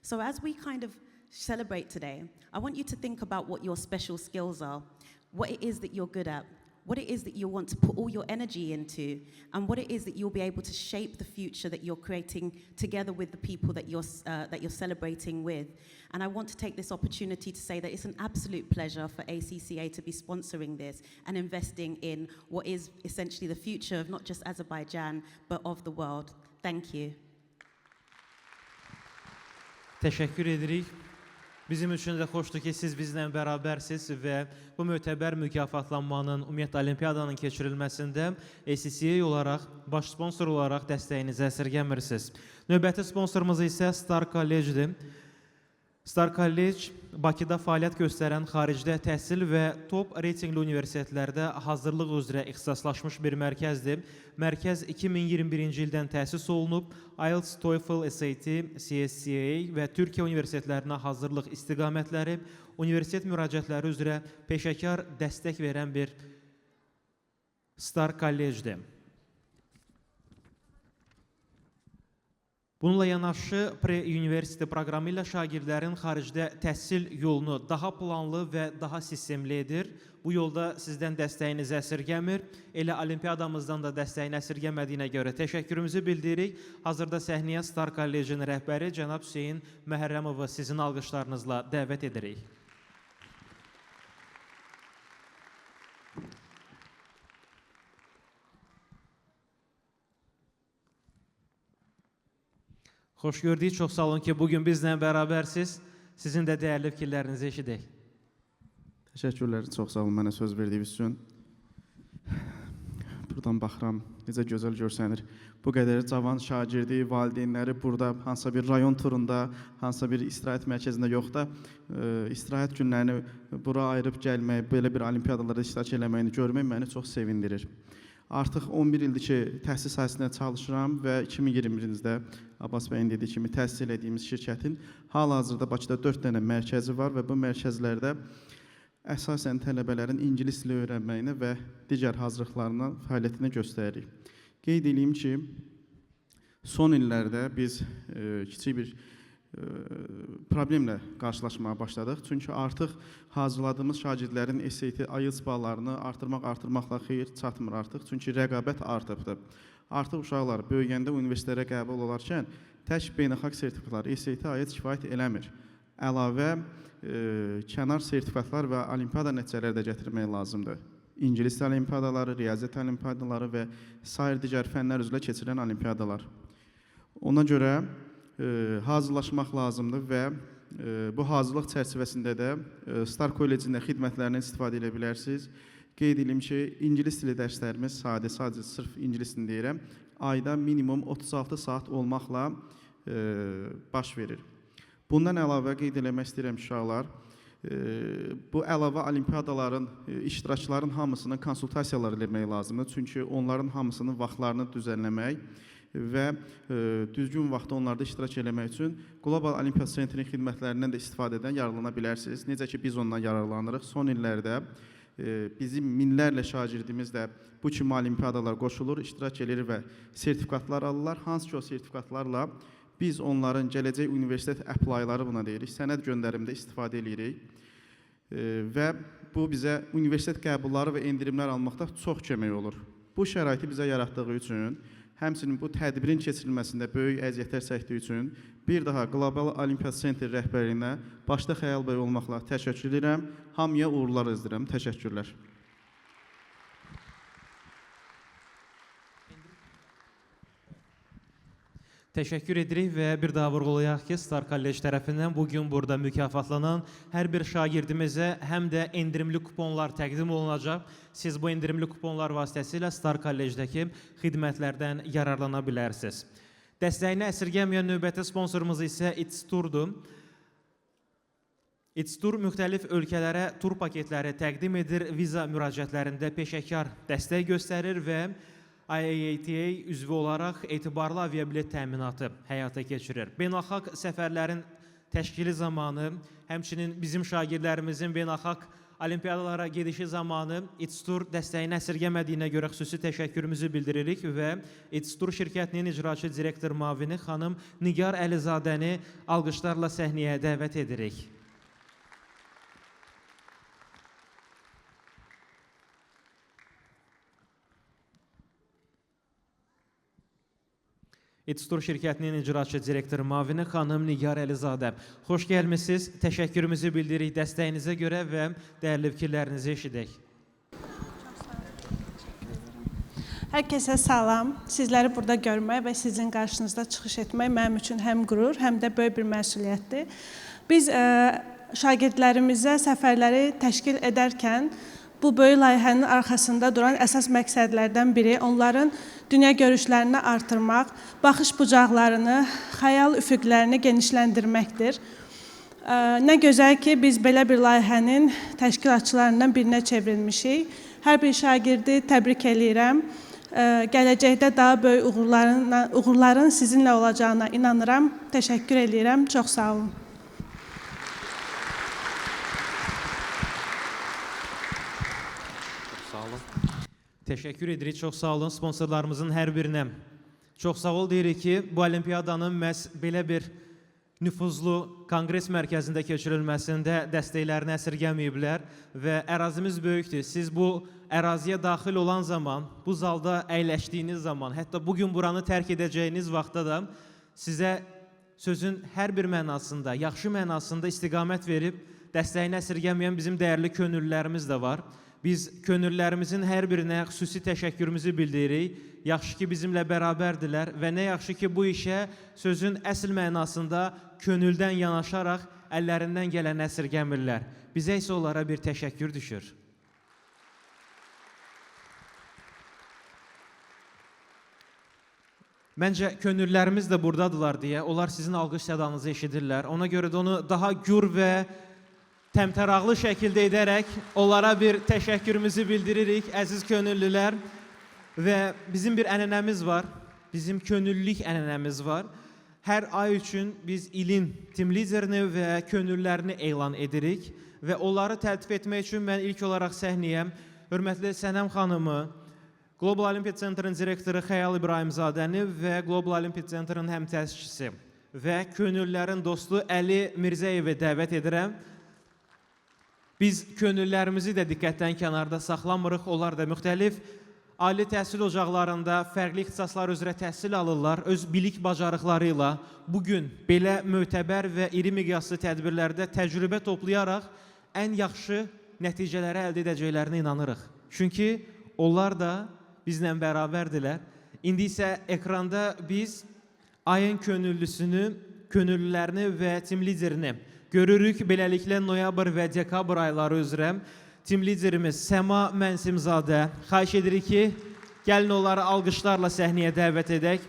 So as we kind of celebrate today, I want you to think about what your special skills are, what it is that you're good at, what it is that you want to put all your energy into, and what it is that you'll be able to shape the future that you're creating together with the people that you're celebrating with. And I want to take this opportunity to say that it's an absolute pleasure for ACCA to be sponsoring this and investing in what is essentially the future of not just Azerbaijan, but of the world. Thank you. Təşəkkür edirik. Bizim üçün də xoşdur ki, siz bizlə bərabərsiniz və bu mötəbər mükafatlanmanın, ümumiyyətlə olimpiyadanın keçirilməsində ACCA olaraq, baş sponsor olaraq dəstəyinizi əsirgəmirsiniz. Növbəti sponsorumuz isə Star College-dir. Star College Bakıda fəaliyyət göstərən xaricdə təhsil və top reytingli universitetlərdə hazırlıq üzrə ixtisaslaşmış bir mərkəzdir. Mərkəz 2021-ci ildən təsis olunub, IELTS, TOEFL, SAT, CSCA və Türkiyə universitetlərinə hazırlıq istiqamətləri, universitet müraciətləri üzrə peşəkar dəstək verən bir Star College-dir. Bununla yanaşı pre-university proqramı ilə şagirdlərin xaricdə təhsil yolunu daha planlı və daha sistemli edir. Bu yolda sizdən dəstəyinizi əsirgəmir. Elə olimpiyadamızdan da dəstəyini əsirgəmədiyinə görə təşəkkürümüzü bildiririk. Hazırda səhnəyə Star College-in rəhbəri cənab Hüseyin Məhərrəmovu sizin alqışlarınızla dəvət edirik. Xoş gördük, çox sağ olun ki, bugün bizlə bərabərsiniz. Sizin də dəyərli fikirlərinizi eşidək. Təşəkkürlər, çox sağ olun mənə söz verdiyiniz üçün. Buradan baxıram, necə gözəl görsənir. Bu qədər cavan şagirdi, valideynləri burada hansısa bir rayon turunda, hansısa bir istirahət mərkəzində yox da, istirahət günlərini bura ayırıb gəlmək, belə bir olimpiyadalarda iştirak eləməyini görmək məni çox sevindirir. Artıq 11 ildir ki, təhsil sahəsində çalışıram və 2020-ci Abbas bəyin dediyi kimi təsis etdiyimiz şirkətin hal-hazırda Bakıda 4 dənə mərkəzi var və bu mərkəzlərdə əsasən tələbələrin ingilis dili öyrənməyinə və digər hazırlıqlarına fəaliyyətini göstəririk. Qeyd edeyim ki, son illərdə biz kiçik bir problemlə qarşılaşmaya başladıq. Çünki artıq hazırladığımız şagirdlərin SAT, IELTS ballarını artırmaqla xeyir çatmır artıq. Çünki rəqabət artıbdır. Artıq uşaqlar böyüyəndə universitetlərə qəbul olarkən tək beynəlxalq sertifikatlar, SAT, IELTS kifayət eləmir. Əlavə kənar sertifikatlar və olimpiyada nəticələri də gətirmək lazımdır. İngilis olimpiyadaları, riyaziyyat olimpiyadaları və sair digər fənlər üzrə keçirilən olimpiyadalar. Ona görə hazırlaşmaq lazımdır və bu hazırlıq çərçivəsində də Star College-ində xidmətlərindən istifadə edə bilərsiniz. Qeyd edeyim ki, ingilis dili dərslərimiz sadəcə sırf ingilis dilini deyirəm, ayda minimum 36 saat olmaqla baş verir. Bundan əlavə qeyd eləmək istəyirəm uşaqlar, bu əlavə olimpiyadaların iştirakçıların hamısının konsultasiyaları vermək lazımdır. Çünki onların hamısının vaxtlarını düzənləmək və düzgün vaxtda onlarda iştirak eləmək üçün Qlobal Olimpiya Sentrinin xidmətlərindən də istifadə edən yararlana bilərsiniz. Necə ki, biz ondan yararlanırıq. Son illərdə bizim minlərlə şagirdimiz də bu kimi olimpiyadalar qoşulur, iştirak edir və sertifikatlar alırlar. Hansı ki, o sertifikatlarla biz onların gələcək universitet apply-ları buna deyirik, sənəd göndərimdə istifadə edirik və bu bizə universitet qəbulları və endirimlər almaqda çox kömək olur. Bu şəraiti bizə yaratdığı üçün, həmçinin bu tədbirin keçirilməsində böyük əziyyətlər çəkdiyi üçün bir daha Qlobal Olimpiya Sentri rəhbərliyinə başda Xəyal bəy olmaqla təşəkkür edirəm. Hamıya uğurlar izləyirəm. Təşəkkürlər. Təşəkkür edirik və bir daha vurğulayaq ki, Star College tərəfindən bugün burada mükafatlanan hər bir şagirdimizə həm də endirimli kuponlar təqdim olunacaq. Siz bu endirimli kuponlar vasitəsilə Star College-dəki xidmətlərdən yararlana bilərsiniz. Dəstəyini əsirgəməyən növbəti sponsorumuz isə It's Tour-dur. It's Tour müxtəlif ölkələrə tur paketləri təqdim edir, viza müraciətlərində peşəkar dəstək göstərir və IATA üzvü olaraq etibarlı aviabilet təminatı həyata keçirir. Beynəlxalq səfərlərin təşkili zamanı, həmçinin bizim şagirdlərimizin beynəlxalq olimpiyadalara gedişi zamanı It's Tour dəstəyini əsirgəmədiyinə görə xüsusi təşəkkürümüzü bildiririk və It's Tour şirkətinin icraçı direktor müavini xanım Nigar Əlizadəni alqışlarla səhnəyə dəvət edirik. It's Tour şirkətinin icraçı direktor müavini xanım Nigar Əlizadə. Xoş gəlmisiniz, təşəkkürümüzü bildiririk dəstəyinizə görə və dəyərli fikirlərinizi eşidək. Hər kəsə salam. Sizləri burada görmək və sizin qarşınızda çıxış etmək mənim üçün həm qürur, həm də böyük bir məsuliyyətdir. Biz şagirdlərimizə səfərləri təşkil edərkən bu böyük layihənin arxasında duran əsas məqsədlərdən biri onların dünya görüşlərini artırmaq, baxış bucaqlarını, xəyal üfüqlərini genişləndirməkdir. Nə gözəl ki, biz belə bir layihənin təşkilatçılarından birinə çevrilmişik. Hər bir şagirdi təbrik eləyirəm. Gələcəkdə daha böyük uğurların sizinlə olacağına inanıram. Təşəkkür eləyirəm. Çox sağ olun. Təşəkkür edirik, çox sağ olun sponsorlarımızın hər birinə. Çox sağ ol deyirik ki, bu olimpiyadanın məhz belə bir nüfuzlu kongres mərkəzində keçirilməsində dəstəklərini əsirgəməyiblər və ərazimiz böyükdür. Siz bu əraziyə daxil olan zaman, bu zalda əyləşdiyiniz zaman, hətta bugün buranı tərk edəcəyiniz vaxtda da sizə sözün hər bir mənasında, yaxşı mənasında istiqamət verib dəstəyini əsirgəməyən bizim dəyərli könüllülərimiz də var. Biz könüllülərimizin hər birinə xüsusi təşəkkürümüzü bildiririk. Yaxşı ki, bizimlə bərabərdirlər və nə yaxşı ki, bu işə sözün əsl mənasında könüldən yanaşaraq əllərindən gələn əsirgəmirlər. Bizə isə onlara bir təşəkkür düşür. Məncə, könüllülərimiz də buradadılar deyə, onlar sizin alqış sədanızı eşidirlər. Ona görə də onu daha gür və təmtəraqlı şəkildə edərək onlara bir təşəkkürümüzü bildiririk, əziz könüllülər. Və bizim bir ənənəmiz var, bizim könüllülük ənənəmiz var. Hər ay üçün biz ilin tim liderini və könüllülərini elan edirik və onları təltif etmək üçün mən ilk olaraq səhnəyə hörmətli Sənəm xanımı, Qlobal Olimpiya Center'ın direktoru Xəyal İbrahimzadəni və Qlobal Olimpiya Center'ın həmtəsisçisi və könüllülərin dostu Əli Mirzəyevi dəvət edirəm. Biz könüllərimizi də diqqətdən kənarda saxlamırıq. Onlar da müxtəlif ali təhsil ocaqlarında fərqli ixtisaslar üzrə təhsil alırlar. Öz bilik bacarıqları ilə bugün belə mötəbər və iri miqyaslı tədbirlərdə təcrübə toplayaraq ən yaxşı nəticələri əldə edəcəklərinə inanırıq. Çünki onlar da bizlə bərabərdirlər. İndi isə ekranda biz ayın könüllülərini və tim liderini görürük. Beləliklə, noyabr və dekabr ayları üzrə tim liderimiz Səma Mənsimzadə. Xahiş edirik ki, gəlin onları alqışlarla səhnəyə dəvət edək.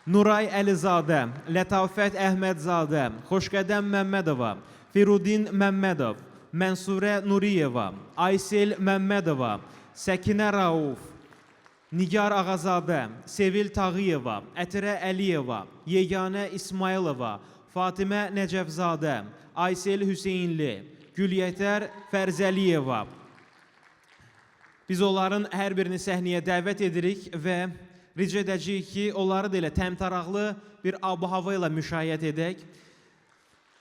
Nuray Əlizadə, Lətafət Əhmədzadə, Xoşqədəm Məmmədova, Firudin Məmmədov, Mənsurə Nuriyeva, Aysel Məmmədova, Səkinə Rauf, Nigar Ağazadə, Sevil Tağıyeva, Ətirə Əliyeva, Yeganə İsmailova, Fatimə Nəcəfzadə, Aysel Hüseynli, Gülyətər Fərzəliyeva. Biz onların hər birini səhnəyə dəvət edirik və rica edəcəyik ki, onları da elə təmtaraqlı bir ab-hava ilə müşayiət edək.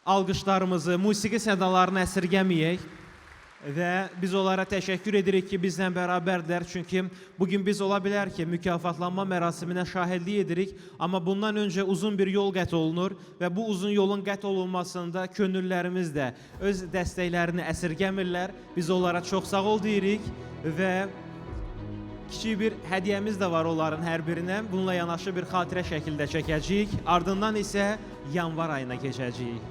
Alqışlarımızı, musiqi sədalarını əsirgəməyək və biz onlara təşəkkür edirik ki, bizlə bərabərdirlər. Çünki bugün biz ola bilər ki, mükafatlanma mərasiminə şahidlik edirik, amma bundan öncə uzun bir yol qət olunur və bu uzun yolun qət olunmasında könüllərimiz də öz dəstəklərini əsirgəmirlər. Biz onlara çox sağ ol deyirik və kiçik bir hədiyyəmiz də var onların hər birinə. Bununla yanaşı bir xatirə şəkildə çəkəcəyik. Ardından isə yanvar ayına keçəcəyik.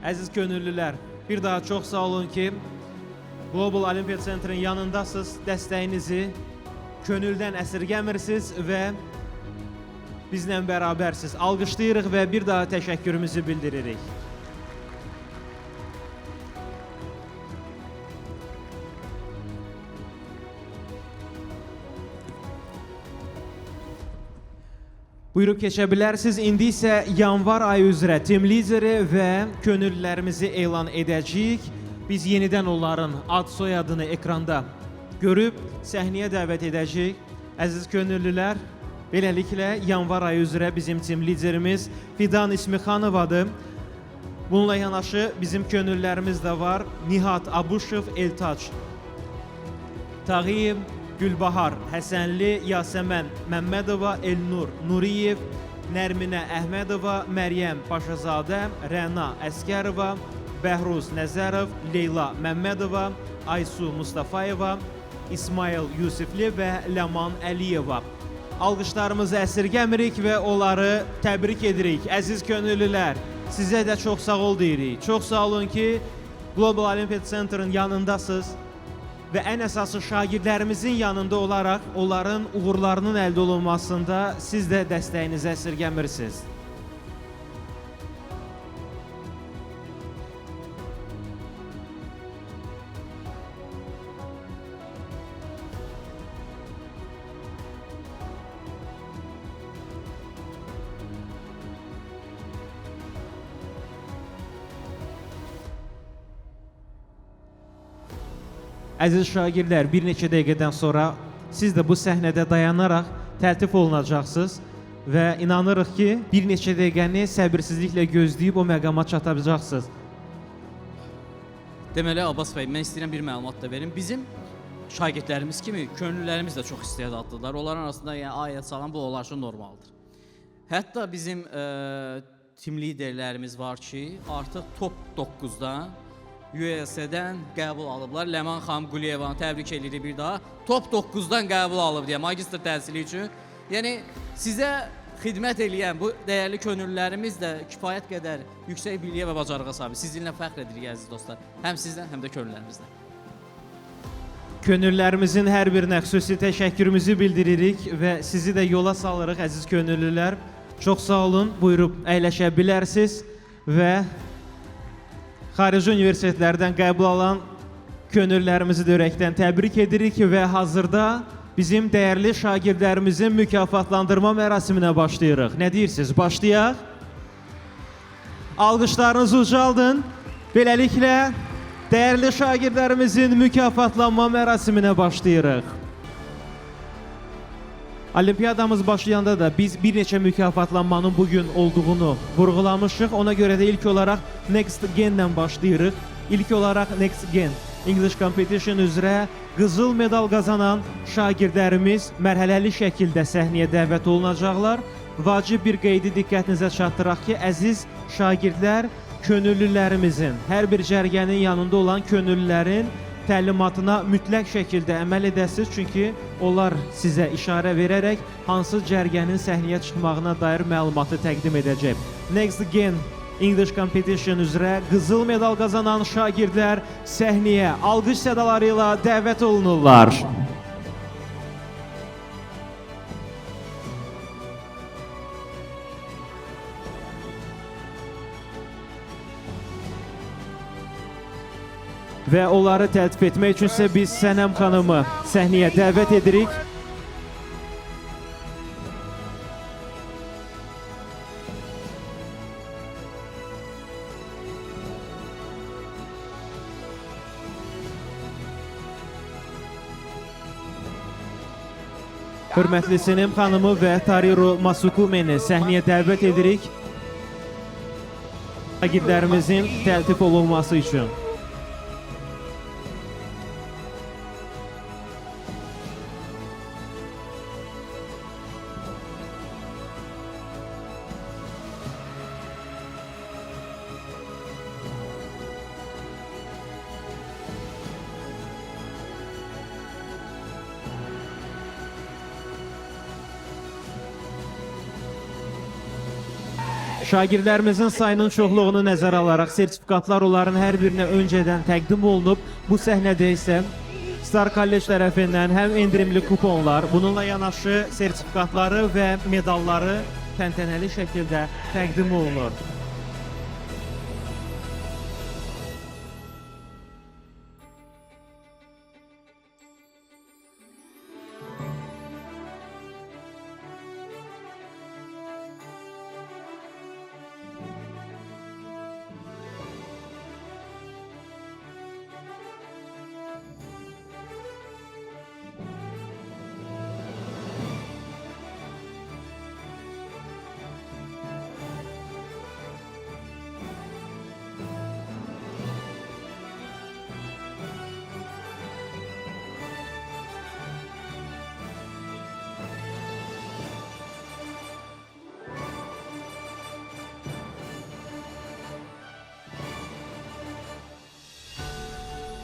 Əziz könüllülər, bir daha çox sağ olun ki, Global Olimpiya Center'ın yanındasınız, dəstəyinizi könüldən əsirgəmirsiniz və bizlə bərabərsiniz. Alqışlayırıq və bir daha təşəkkürümüzü bildiririk. Buyurub keçə bilərsiniz. İndi isə yanvar ayı üzrə tim lideri və könüllülərimizi elan edəcəyik. Biz yenidən onların ad soyadını ekranda görüb səhnəyə dəvət edəcəyik. Əziz könüllülər, beləliklə yanvar ayı üzrə bizim tim liderimiz Fidan İsmixanovadır. Bununla yanaşı bizim könüllülərimiz də var. Nihat Abuşov, Eltaç Tağıyev, Gülbahar Həsənli, Yasəmən Məmmədova, Elnur Nuriyev, Nərminə Əhmədova, Məryəm Paşazadə, Rəna Əskərova, Bəhruz Nəzərov, Leyla Məmmədova, Aysu Mustafayeva, İsmail Yusifli və Ləman Əliyeva. Alqışlarımızı əsirgəmirik və onları təbrik edirik. Əziz könüllülər, sizə də çox sağ ol deyirik. Çox sağ olun ki, Global Olimpiya Center'ın yanındasınız və ən əsası şagirdlərimizin yanında olaraq onların uğurlarının əldə olunmasında siz də dəstəyinizi əsirgəmirsiniz. Əziz şagirdlər, bir neçə dəqiqədən sonra siz də bu səhnədə dayanaraq təltif olunacaqsınız və inanırıq ki, bir neçə dəqiqəni səbirsizliklə gözləyib o məqama çatacaqsınız. Deməli, Abbas bəy, mən istəyirəm bir məlumat da verim. Bizim şagirdlərimiz kimi könüllülərimiz də çox istedadlılar. Onların arasında ayət salan bu olar ki, normaldır. Hətta bizim tim liderlərimiz var ki, artıq top 9-dan USA'dan qəbul alıblar. Ləman xanım Quliyevanı təbrik edirik bir daha. Top 9-dan qəbul alıb deyə, magistr təhsili üçün. Yəni, sizə xidmət eləyən bu dəyərli könüllülərimiz də kifayət qədər yüksək biliyə və bacarığa sahib. Sizinlə fəxr edirik, əziz dostlar. Həm sizlə, həm də könüllülərimizlə. Könüllülərimizin hər birinə xüsusi təşəkkürümüzü bildiririk və sizi də yola salırıq, əziz könüllülər. Çox sağ olun, buyurub əyləşə bilərsiniz və xarici universitetlərdən qəbul alan könüllərimizi də ürəkdən təbrik edirik və hazırda bizim dəyərli şagirdlərimizin mükafatlandırma mərasiminə başlayırıq. Nə deyirsiniz? Başlayaq. Alqışlarınızı ucaldın. Beləliklə, dəyərli şagirdlərimizin mükafatlanma mərasiminə başlayırıq. Olimpiyadamız başlayanda da biz bir neçə mükafatlanmanın bugün olduğunu vurğulamışıq. Ona görə də ilk olaraq Next Gen-dən başlayırıq. İlk olaraq Next Gen English Competition üzrə qızıl medal qazanan şagirdlərimiz mərhələli şəkildə səhnəyə dəvət olunacaqlar. Vacib bir qeydi diqqətinizə çatdıraq ki, əziz şagirdlər, könüllülərimizin, hər bir cərgənin yanında olan könüllülərin təlimatına mütləq şəkildə əməl edəsiniz, çünki onlar sizə işarə verərək hansı cərgənin səhnəyə çıxmağına dair məlumatı təqdim edəcək. Next Gen English Competition üzrə qızıl medal qazanan şagirdlər səhnəyə alqış sədaları ilə dəvət olunurlar. və onları təltif etmək üçünsə biz Sənəm xanımı səhnəyə dəvət edirik. Hörmətli Sənəm xanımı və Tariro Masukumeni səhnəyə dəvət edirik. Şagirdlərimizin təltif olunması üçün. Şagirdlərimizin sayının çoxluğunu nəzərə alaraq sertifikatlar onların hər birinə öncədən təqdim olunub. Bu səhnədə isə Star College tərəfindən həm endirimli kuponlar, bununla yanaşı sertifikatları və medalları təntənəli şəkildə təqdim olunur.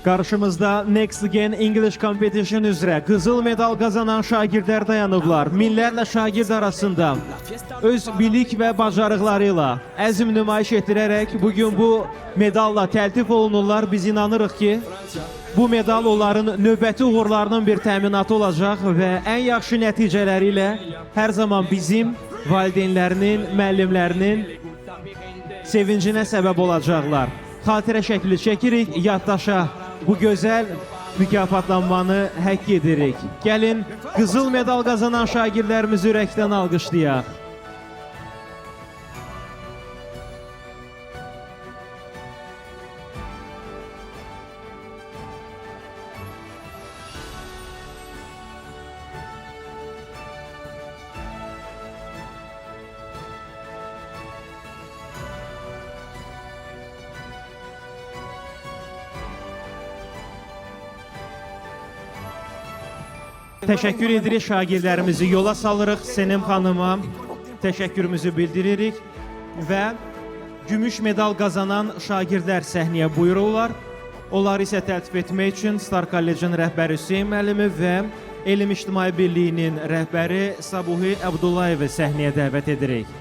Qarşımızda Next Gen English Competition üzrə qızıl medal qazanan şagirdlər dayanıblar. Minlərlə şagird arasında öz bilik və bacarıqları ilə əzm nümayiş etdirərək bugün bu medalla təltif olunurlar. Biz inanırıq ki, bu medal onların növbəti uğurlarının bir təminatı olacaq və ən yaxşı nəticələri ilə hər zaman bizim valideynlərinin, müəllimlərinin sevincinə səbəb olacaqlar. Xatirə şəkli çəkirik, yaddaşa bu gözəl mükafatlanmanı həkk edirik. Gəlin, qızıl medal qazanan şagirdlərimizi ürəkdən alqışlayaq. Təşəkkür edirik, şagirdlərimizi yola salırıq. Sənəm xanıma təşəkkürümüzü bildiririk və gümüş medal qazanan şagirdlər səhnəyə buyururlar. Onları isə təltif etmək üçün Star College-in rəhbəri Hüseyn müəllimi və Elm İctimai Birliyinin rəhbəri Sabuhi Abdullayevi səhnəyə dəvət edirik.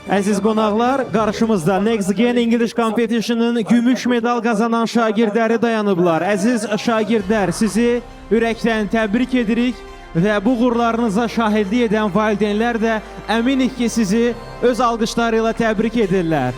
Əziz qonaqlar, qarşımızda Next Gen English Competition-ın gümüş medal qazanan şagirdləri dayanıblar. Əziz şagirdlər, sizi ürəkdən təbrik edirik. və bu uğurlarınıza şahidlik edən valideynlər də əminik ki, sizi öz alqışları ilə təbrik edirlər.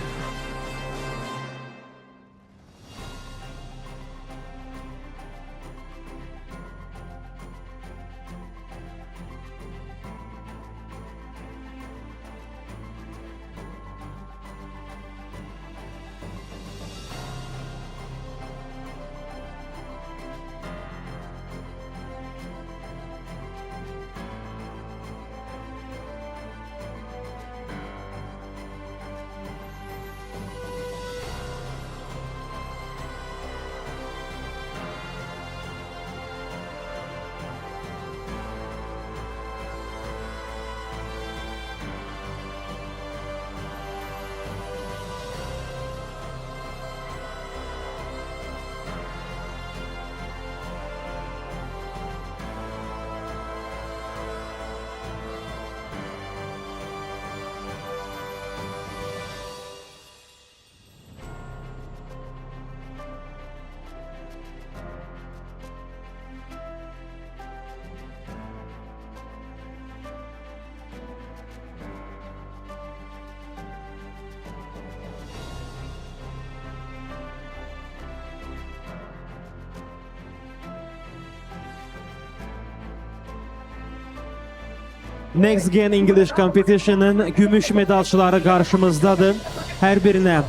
Next Gen English Competition'ın gümüş medalçıları qarşımızdadır. Hər birinə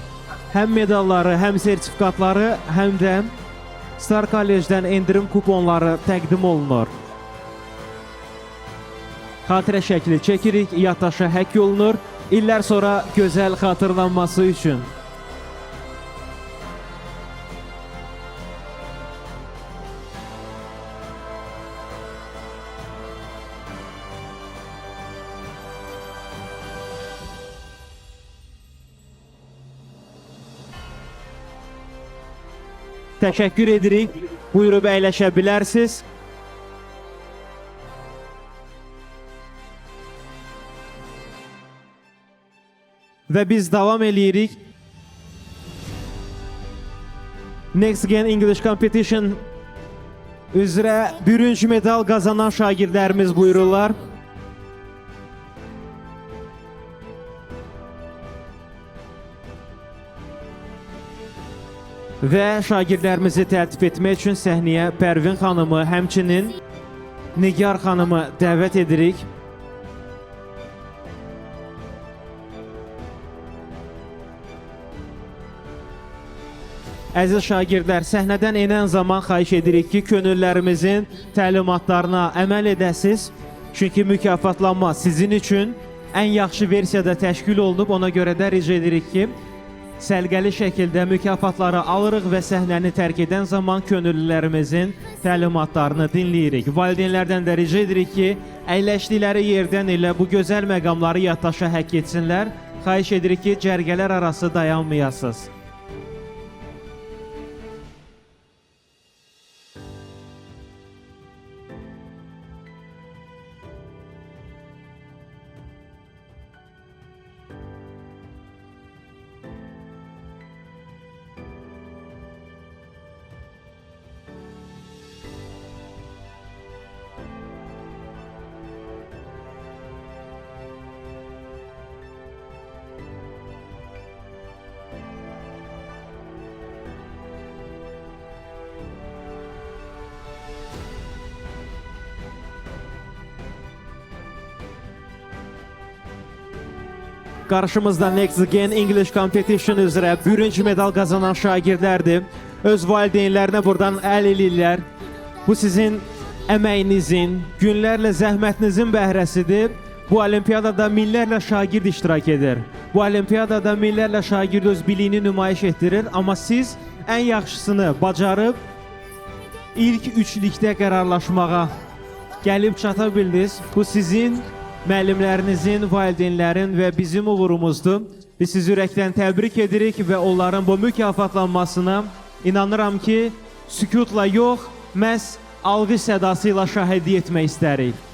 həm medalları, həm sertifikatları, həm də Star College'dən endirim kuponları təqdim olunur. Xatirə şəkli çəkirik, yaddaşa həkk olunur, illər sonra gözəl xatırlanması üçün. Təşəkkür edirik. Buyurub əyləşə bilərsiniz. Və biz davam eləyirik. Next Gen English Competition üzrə bürünc medal qazanan şagirdlərimiz buyururlar. Və şagirdlərimizi təltif etmək üçün səhnəyə Pərvin xanımı, həmçinin Nigar xanımı dəvət edirik. Əziz şagirdlər, səhnədən enən zaman xahiş edirik ki, könüllərimizin təlimatlarına əməl edəsiniz. Çünki mükafatlanma sizin üçün ən yaxşı versiyada təşkil olunub. Ona görə də rica edirik ki, səlqəli şəkildə mükafatları alırıq və səhnəni tərk edən zaman könüllülərimizin təlimatlarını dinləyirik. Valideynlərdən də rica edirik ki, əyləşdikləri yerdən elə bu gözəl məqamları yaddaşa həkk etsinlər. Xahiş edirik ki, cərgələr arası dayanmayasınız. Qarşımızda Next Gen English Competition üzrə bürünc medal qazanan şagirdlərdir. Öz valideynlərinə buradan əl eləyirlər. Bu sizin əməyinizin, günlərlə zəhmətinizin bəhrəsidir. Bu olimpiyadada minlərlə şagird iştirak edir. Bu olimpiyadada minlərlə şagird öz biliyini nümayiş etdirir. Amma siz ən yaxşısını bacarıb ilk üçlükdə qərarlaşmağa gəlib çata bildiniz. Bu sizin müəllimlərinizin, valideynlərin və bizim uğurumuzdur. Biz sizi ürəkdən təbrik edirik və onların bu mükafatlanmasına inanıram ki, sükutla yox, məhz alqış sədası ilə şahidlik etmək istərik.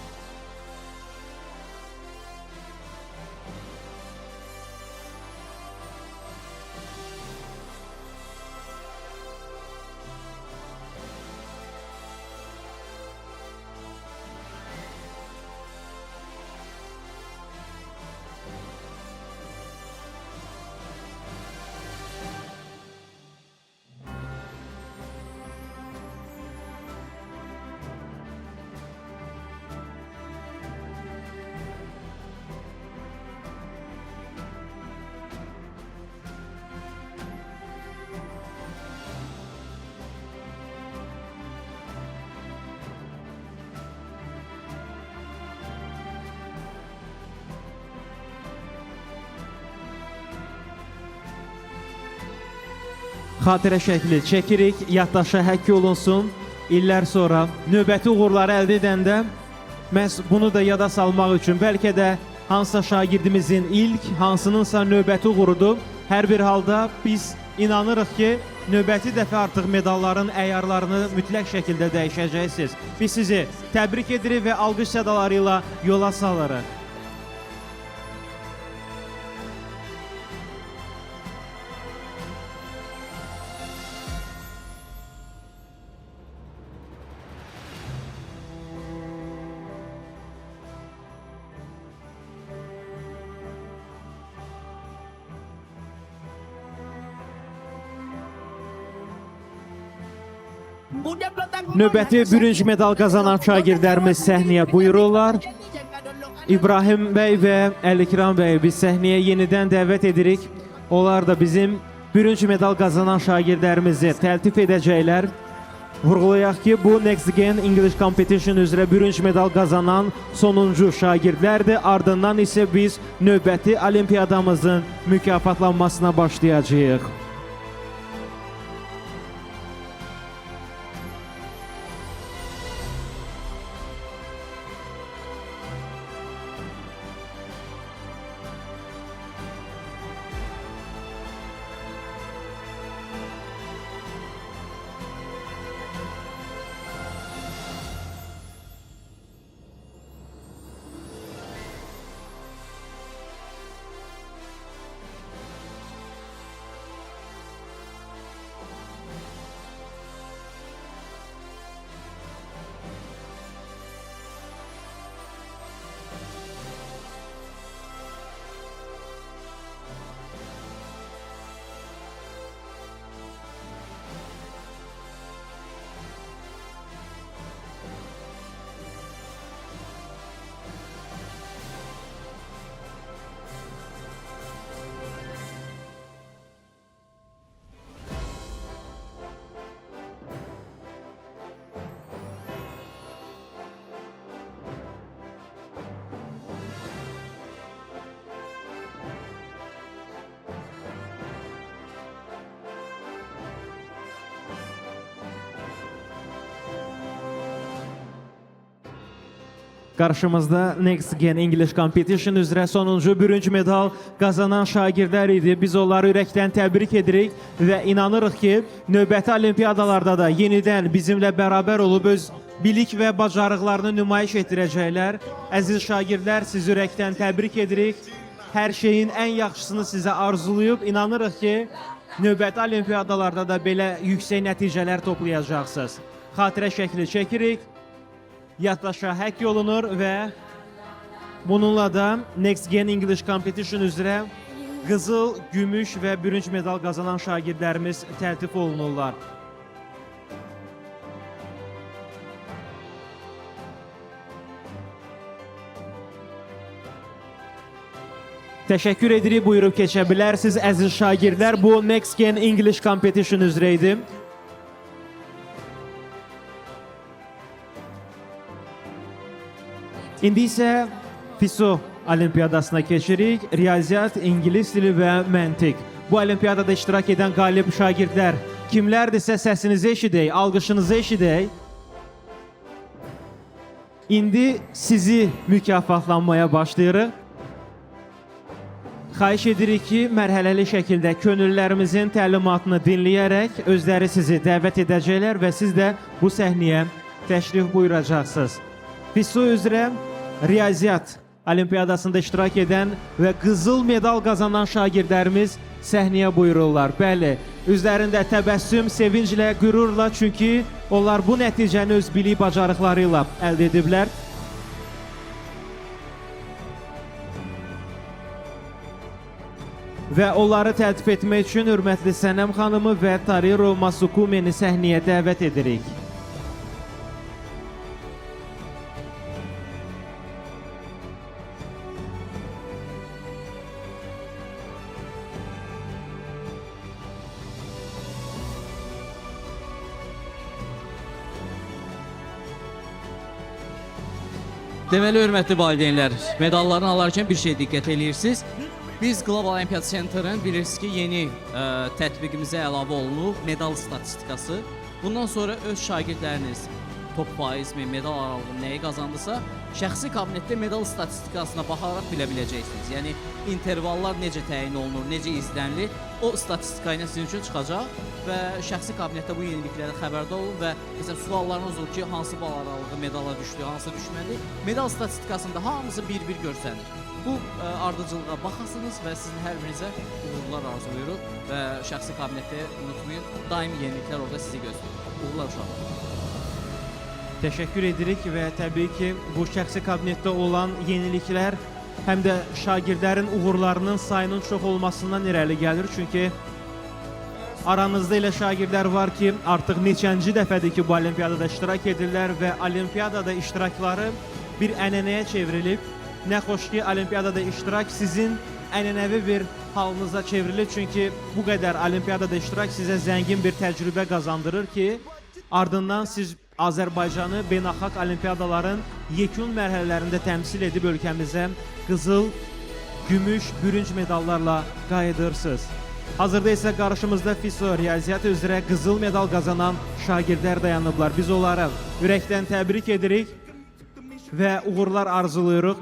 xatirə şəkli çəkirik, yaddaşa həkk olunsun. İllər sonra növbəti uğurları əldə edəndə məhz bunu da yada salmaq üçün bəlkə də hansısa şagirdimizin ilk, hansınınsa növbəti uğurudur. Hər bir halda biz inanırıq ki, növbəti dəfə artıq medalların əyarlarını mütləq şəkildə dəyişəcəksiniz. Biz sizi təbrik edirik və alqış sədaları ilə yola salırıq. Növbəti bürünc medal qazanan şagirdlərimiz səhnəyə buyururlar. İbrahim bəy və Əlikram bəy biz səhnəyə yenidən dəvət edirik. Onlar da bizim bürünc medal qazanan şagirdlərimizi təltif edəcəklər. Vurğulayaq ki, bu Next Gen English Competition üzrə bürünc medal qazanan sonuncu şagirdlərdir. Ardından isə biz növbəti olimpiyadamızın mükafatlanmasına başlayacağıq. Qarşımızda Next Gen English Competition üzrə sonuncu bürünc medal qazanan şagirdlər idi. Biz onları ürəkdən təbrik edirik və inanırıq ki, növbəti olimpiyadalarda da yenidən bizimlə bərabər olub öz bilik və bacarıqlarını nümayiş etdirəcəklər. Əziz şagirdlər, sizi ürəkdən təbrik edirik. Hər şeyin ən yaxşısını sizə arzulayıb, inanırıq ki, növbəti olimpiyadalarda da belə yüksək nəticələr toplayacaqsınız. Xatirə şəkli çəkirik. Yaddaşa həkk olunur və bununla da Next Gen English Competition üzrə qızıl, gümüş və bürünc medal qazanan şagirdlərimiz təltif olunurlar. Təşəkkür edirik, buyurub keçə bilərsiniz əziz şagirdlər. Bu Next Gen English Competition üzrə idi. İndi isə FISO olimpiyadasına keçirik. Riyaziyyat, İngilis dili və məntiq. Bu olimpiyadada iştirak edən qalib şagirdlər kimlərdirsə səsinizi eşidək, alqışınızı eşidək. İndi sizi mükafatlanmaya başlayırıq. Xahiş edirik ki, mərhələli şəkildə könüllərimizin təlimatını dinləyərək özləri sizi dəvət edəcəklər və siz də bu səhnəyə təşrif buyuracaqsınız. FISO üzrə Riyaziyyat olimpiyadasında iştirak edən və qızıl medal qazanan şagirdlərimiz səhnəyə buyururlar. Bəli, üzlərində təbəssüm, sevinclə, qürurla, çünki onlar bu nəticəni öz bilik bacarıqları ilə əldə ediblər. Və onları təltif etmək üçün hörmətli Sənəm xanımı və Tariro Masukumeni səhnəyə dəvət edirik. Deməli, hörmətli valideynlər, medallarını alarkən bir şey diqqət edirsiniz. Biz Global Olimpiad Center'ın bilirsiniz ki yeni tətbiqimizə əlavə olunub medal statistikası. Bundan sonra öz şagirdləriniz top faizmi, medal aralığı nəyi qazandısa, şəxsi kabinetdə medal statistikasına baxaraq bilə biləcəksiniz. Yəni intervallar necə təyin olunur, necə izlənilir, o statistika ilə sizin üçün çıxacaq və şəxsi kabinetdə bu yeniliklərdən xəbərdar olun və məsələn suallarınız olur ki, hansı bal aralığı medala düşdü, hansı düşmədi. Medal statistikasında hamısı bir-bir görsənir. Bu ardıcılığa baxasınız və sizin hər birinizə uğurlar arzulayırıq və şəxsi kabinetdə unutmayın, daim yeniliklər orada sizi gözləyir. Uğurlar uşaqlar. Təşəkkür edirik və təbii ki, bu şəxsi kabinetdə olan yeniliklər həm də şagirdlərin uğurlarının sayının çox olmasından irəli gəlir. Çünki aranızda elə şagirdlər var ki, artıq neçənci dəfədir ki, bu olimpiyadada iştirak edirlər və olimpiyadada iştirakları bir ənənəyə çevrilib. Nə xoş ki, olimpiyadada iştirak sizin ənənəvi bir halınıza çevrilir. Çünki bu qədər olimpiyadada iştirak sizə zəngin bir təcrübə qazandırır ki, ardından siz Azərbaycanı beynəlxalq olimpiyadaların yekun mərhələlərində təmsil edib ölkəmizə qızıl, gümüş, bürünc medallarla qayıdırsınız. Hazırda isə qarşımızda FISO riyaziyyat üzrə qızıl medal qazanan şagirdlər dayanıblar. Biz onları ürəkdən təbrik edirik və uğurlar arzulayırıq.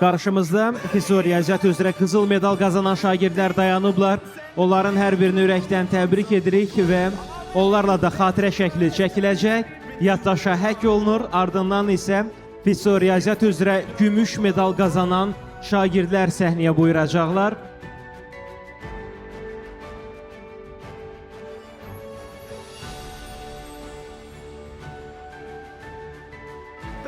Qarşımızda FISO riyaziyyat üzrə qızıl medal qazanan şagirdlər dayanıblar. Onların hər birini ürəkdən təbrik edirik və onlarla da xatirə şəkli çəkiləcək, yaddaşa həkk olunur. Ardından isə FISO riyaziyyat üzrə gümüş medal qazanan şagirdlər səhnəyə buyuracaqlar.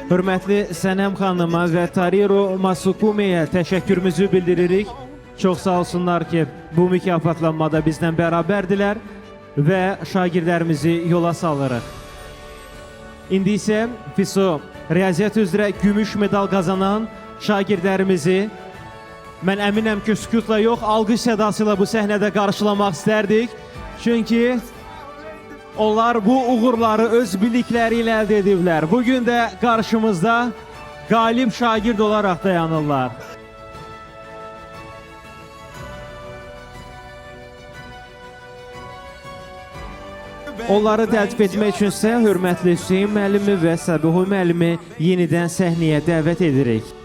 Hörmətli Sənəm xanıma və Tariro Masukumiyə təşəkkürümüzü bildiririk. Çox sağ olsunlar ki, bu mükafatlanmada bizdən bərabərdilər və şagirdlərimizi yola salırıq. İndi isə FISO riyaziyyat üzrə gümüş medal qazanan şagirdlərimizi mən əminəm ki, sükutla yox, alqış sədasıyla bu səhnədə qarşılamaq istərdik. Çünki onlar bu uğurları öz bilikləri ilə əldə ediblər. Bugün də qarşımızda qalib şagird olaraq dayanırlar. Onları təltif etmək üçünsə hörmətli Hüseyin müəllimi və Səbihu müəllimi yenidən səhnəyə dəvət edirik.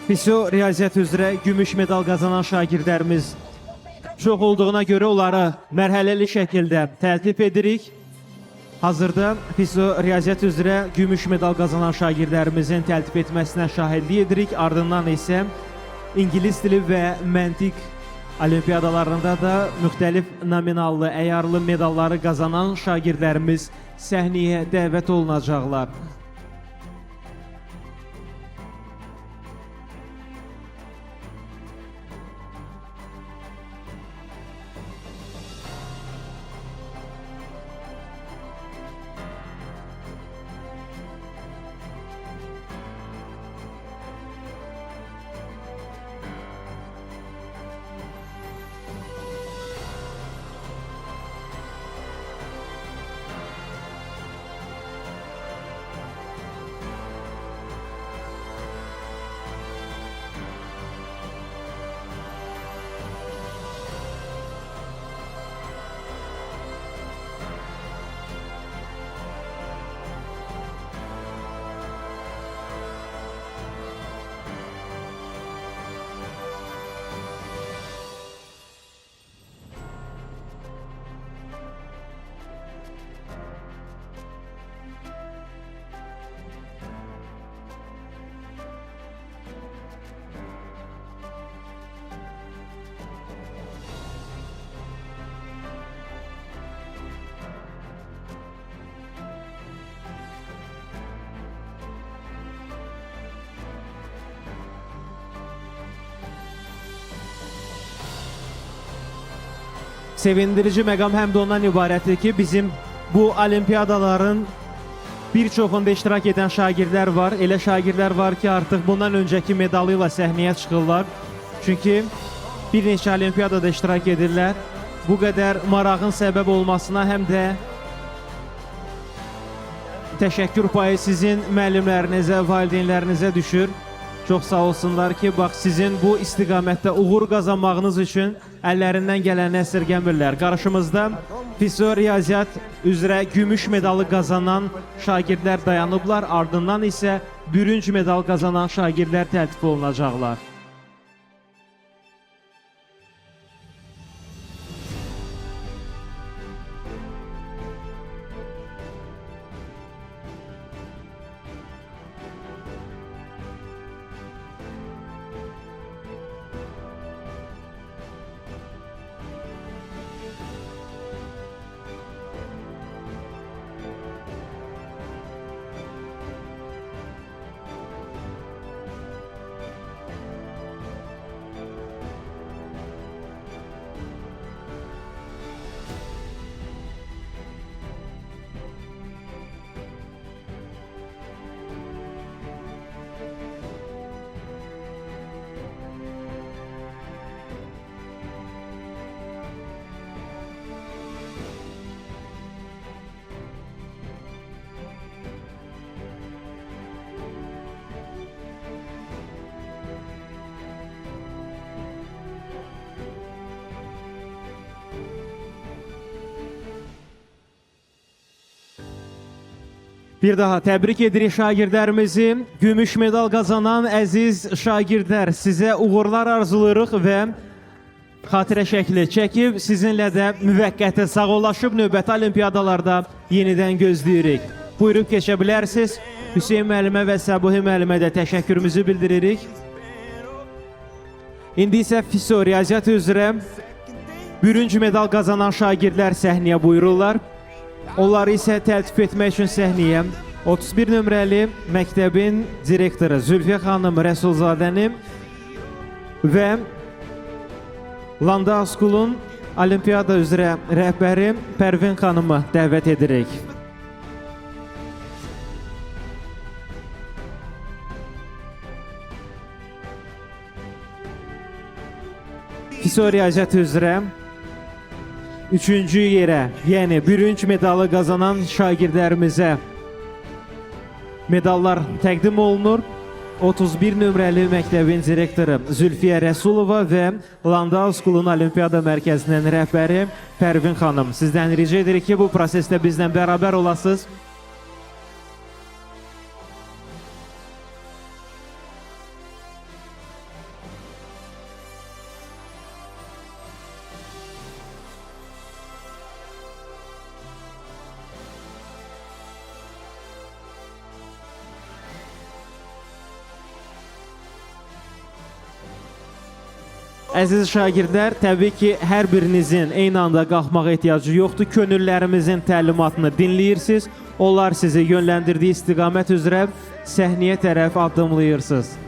FISO riyaziyyat üzrə gümüş medal qazanan şagirdlərimiz çox olduğuna görə onları mərhələli şəkildə təltif edirik. Hazırda FİSO riyaziyyat üzrə gümüş medal qazanan şagirdlərimizin təltif etməsinə şahidlik edirik. Ardından isə İngilis dili və məntiq olimpiyadalarında da müxtəlif nominallı, əyarlı medalları qazanan şagirdlərimiz səhnəyə dəvət olunacaqlar. Sevindirici məqam həm də ondan ibarətdir ki, bizim bu olimpiyadaların bir çoxunda iştirak edən şagirdlər var. Elə şagirdlər var ki, artıq bundan öncəki medalı ilə səhnəyə çıxırlar. Çünki bir neçə olimpiyadada iştirak edirlər. Bu qədər marağın səbəb olmasına həm də təşəkkür payı sizin müəllimlərinizə, valideynlərinizə düşür. Çox sağ olsunlar ki, bax sizin bu istiqamətdə uğur qazanmağınız üçün əllərindən gələni əsirgəmirlər. Qarşımızda FİSO riyaziyyat üzrə gümüş medalı qazanan şagirdlər dayanıblar, ardından isə bürünc medal qazanan şagirdlər təltif olunacaqlar. Bir daha təbrik edirik şagirdlərimizi. Gümüş medal qazanan əziz şagirdlər, sizə uğurlar arzulayırıq və xatirə şəkli çəkib sizinlə də müvəqqəti sağollaşıb növbəti olimpiyadalarda yenidən gözləyirik. Buyurub keçə bilərsiniz. Hüseyn müəllimə və Səbuhi müəllimə də təşəkkürümüzü bildiririk. İndi isə FİSO riyaziyyat üzrə bürünc medal qazanan şagirdlər səhnəyə buyururlar. Onları isə təltif etmək üçün səhnəyə 31 nömrəli məktəbin direktoru Zülfiyə xanım Rəsulzadəni və Landa School'un olimpiyada üzrə rəhbəri Pərvin xanımı dəvət edirik. FİSO riyaziyyat üzrə üçüncü yerə, yəni bürünc medalı qazanan şagirdlərimizə medallar təqdim olunur. 31 nömrəli məktəbin direktoru Zülfiyə Rəsulova və Landau School'un Olimpiyada Mərkəzinin rəhbəri Pərvin xanım. Sizdən rica edirik ki, bu prosesdə bizlə bərabər olasınız. Əziz şagirdlər, təbii ki, hər birinizin eyni anda qalxmağa ehtiyacı yoxdur. Könüllərimizin təlimatını dinləyirsiniz. Onlar sizi yönləndirdiyi istiqamət üzrə səhnəyə tərəf addımlayırsınız.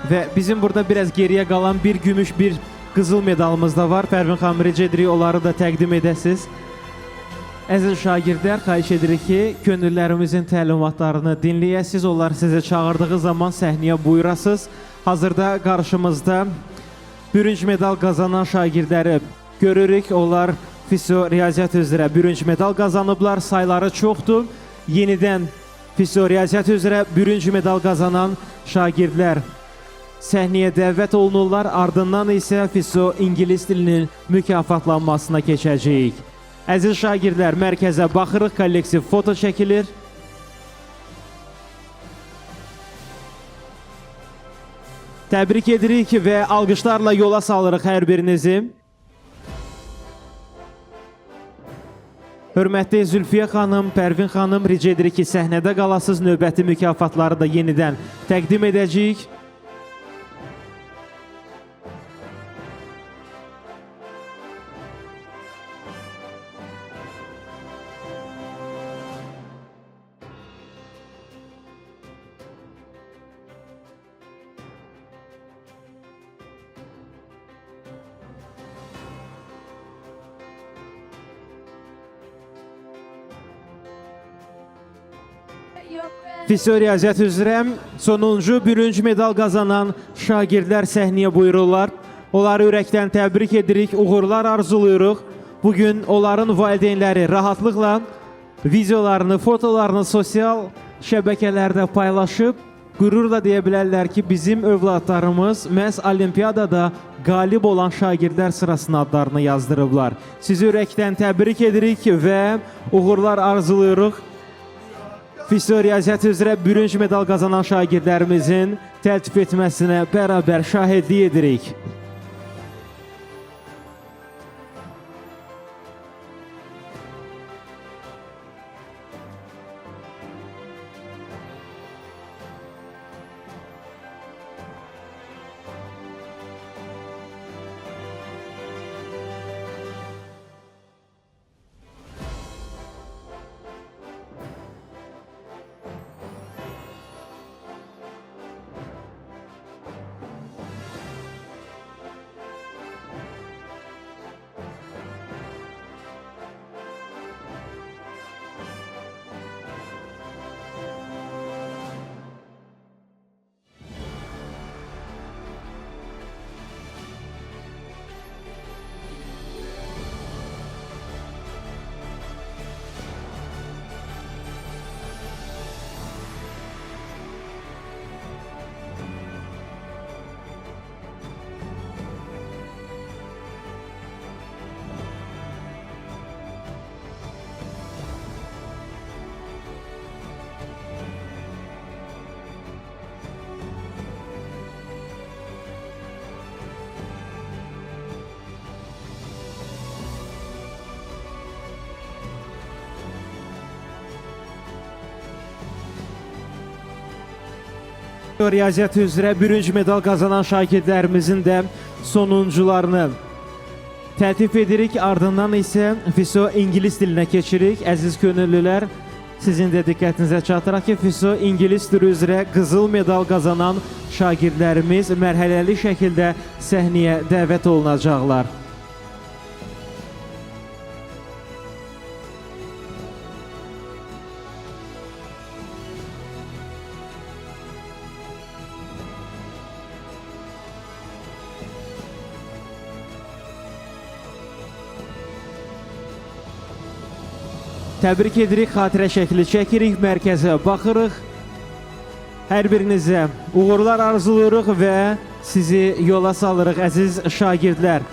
Və bizim burada biraz geriyə qalan bir gümüş, bir qızıl medalımız da var. Pərvin xanım, rica edirik onları da təqdim edəsiniz. Əziz şagirdlər, xahiş edirik ki, könüllərimizin təlimatlarını dinləyəsiniz. Onlar sizi çağırdığı zaman səhnəyə buyurasınız. Hazırda qarşımızda bürünc medal qazanan şagirdləri görürük. Onlar FİSO riyaziyyat üzrə bürünc medal qazanıblar. Sayları çoxdur. Yenidən FİSO riyaziyyat üzrə bürünc medal qazanan şagirdlər səhnəyə dəvət olunurlar. Ardından isə FİSO ingilis dilinin mükafatlanmasına keçəcəyik. Əziz şagirdlər, mərkəzə baxırıq, kollektiv foto çəkilir. Təbrik edirik və alqışlarla yola salırıq hər birinizi. Hörmətli Zülfiyə xanım, Pərvin xanım, rica edirik ki, səhnədə qalasınız. Növbəti mükafatları da yenidən təqdim edəcəyik. FİSO riyaziyyat üzrə sonuncu bürünc medal qazanan şagirdlər səhnəyə buyururlar. Onları ürəkdən təbrik edirik, uğurlar arzuluyuruq. Bugün onların valideynləri rahatlıqla videolarını, fotolarını sosial şəbəkələrdə paylaşıb, qürurla deyə bilərlər ki, bizim övladlarımız məhz olimpiyadada qalib olan şagirdlər sırasına adlarını yazdırıblar. Sizi ürəkdən təbrik edirik və uğurlar arzuluyuruq. FİSO riyaziyyat üzrə bürünc medal qazanan şagirdlərimizin təltif etməsinə bərabər şahidlik edirik. Riyaziyyat üzrə bürünc medal qazanan şagirdlərimizin də sonuncularını təltif edirik. Ardından isə FİSO ingilis dilinə keçirik. Əziz könüllülər, sizin də diqqətinizə çatdıraq ki, FİSO ingilis dili üzrə qızıl medal qazanan şagirdlərimiz mərhələli şəkildə səhnəyə dəvət olunacaqlar. Təbrik edirik, xatirə şəkli çəkirik, mərkəzə baxırıq. Hər birinizə uğurlar arzulayırıq və sizi yola salırıq, əziz şagirdlər.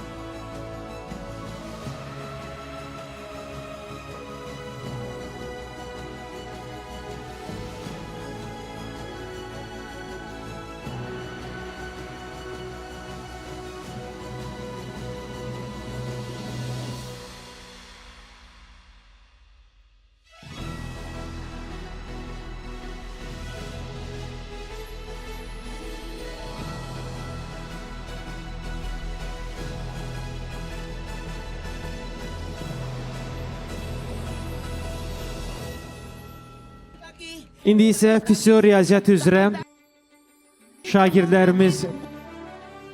İndi isə FİSO riyaziyyat üzrə şagirdlərimiz,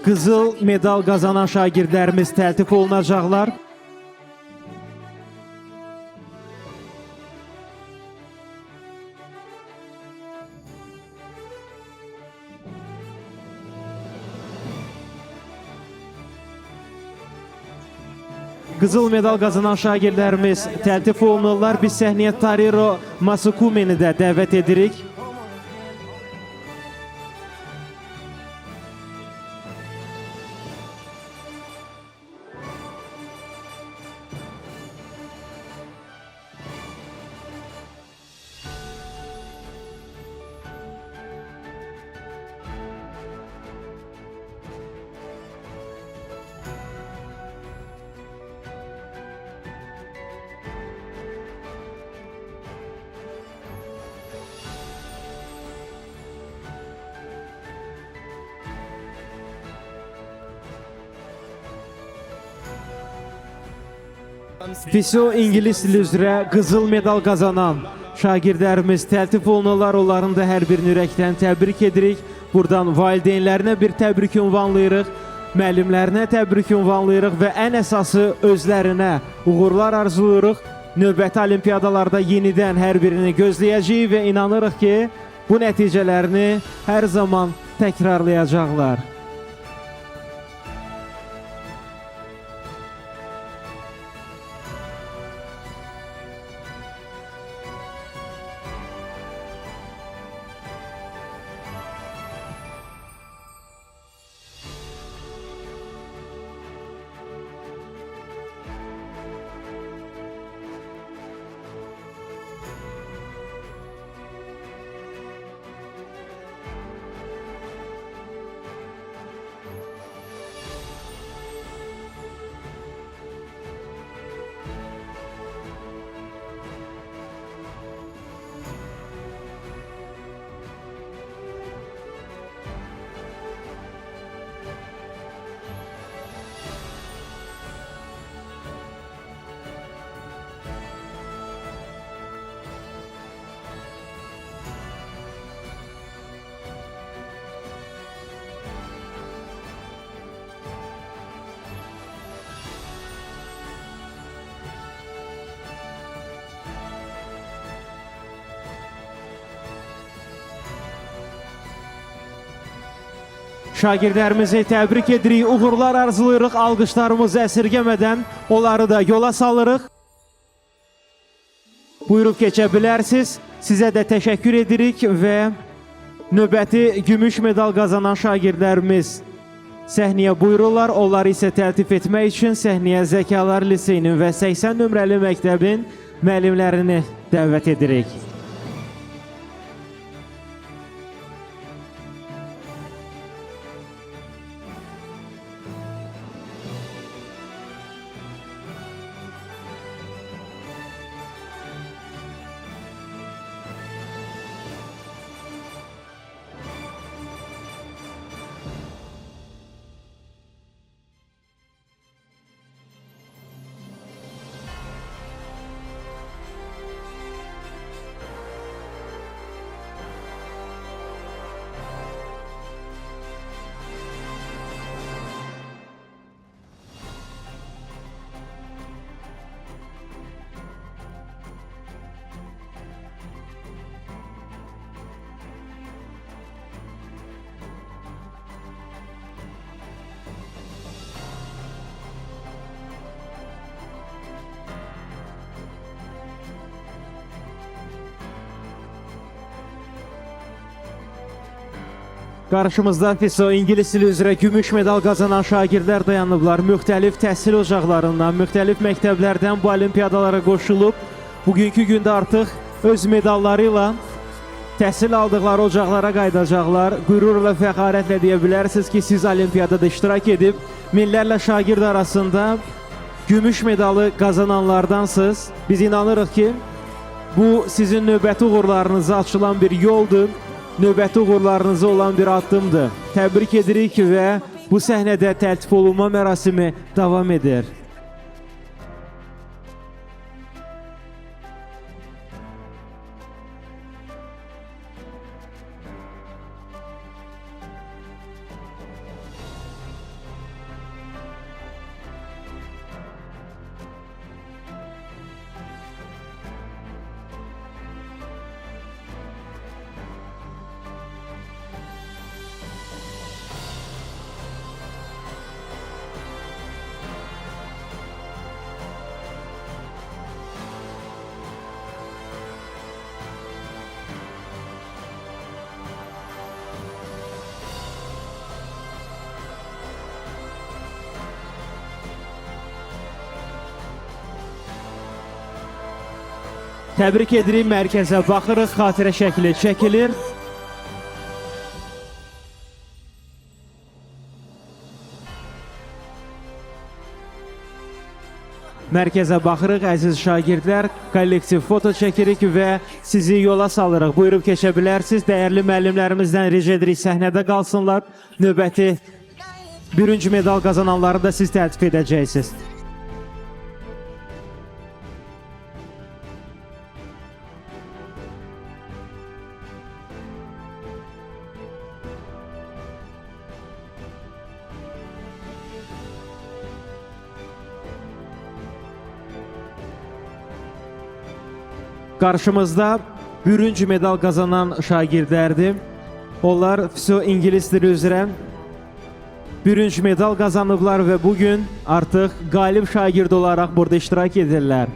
qızıl medal qazanan şagirdlərimiz təltif olunacaqlar. Qızıl medal qazanan şagirdlərimiz təltif olunurlar. Biz səhnəyə Tariro Masukumeni də dəvət edirik. FİSO ingilis dili üzrə qızıl medal qazanan şagirdlərimiz təltif olunurlar. Onların da hər birini ürəkdən təbrik edirik. Buradan valideynlərinə bir təbrik ünvanlayırıq, müəllimlərinə təbrik ünvanlayırıq və ən əsası özlərinə uğurlar arzulayırıq. Növbəti olimpiyadalarda yenidən hər birini gözləyəcəyik və inanırıq ki, bu nəticələrini hər zaman təkrarlayacaqlar. Şagirdlərimizi təbrik edirik, uğurlar arzulayırıq, alqışlarımızı əsirgəmədən onları da yola salırıq. Buyurub keçə bilərsiniz, sizə də təşəkkür edirik və növbəti gümüş medal qazanan şagirdlərimiz səhnəyə buyururlar. Onları isə təltif etmək üçün səhnəyə Zəkalar Liseyinin və 80 nömrəli məktəbin müəllimlərini dəvət edirik. Qarşımızda FISO ingilis dili üzrə gümüş medal qazanan şagirdlər dayanıblar. Müxtəlif təhsil ocaqlarından, müxtəlif məktəblərdən bu olimpiyadalara qoşulub. Bugünkü gündə artıq öz medalları ilə təhsil aldıqları ocaqlara qayıdacaqlar. Qürur və fəxarətlə deyə bilərsiniz ki, siz olimpiyadada iştirak edib minlərlə şagird arasında gümüş medalı qazananlardansınız. Biz inanırıq ki, bu sizin növbəti uğurlarınıza açılan bir yoldur. Növbəti uğurlarınıza olan bir addımdır. Təbrik edirik və bu səhnədə təltif olunma mərasimi davam edir. Təbrik edirik, mərkəzə baxırıq, xatirə şəkli çəkilir. Mərkəzə baxırıq, əziz şagirdlər, kollektiv foto çəkirik və sizi yola salırıq. Buyurub keçə bilərsiniz. Dəyərli müəllimlərimizdən rica edirik, səhnədə qalsınlar. Növbəti bürünc medal qazananları da siz təltif edəcəksiniz. Qarşımızda bürünc medal qazanan şagirdlərdir. Onlar FISO ingilis dili üzrə bürünc medal qazanıblar və bugün artıq qalib şagird olaraq burada iştirak edirlər.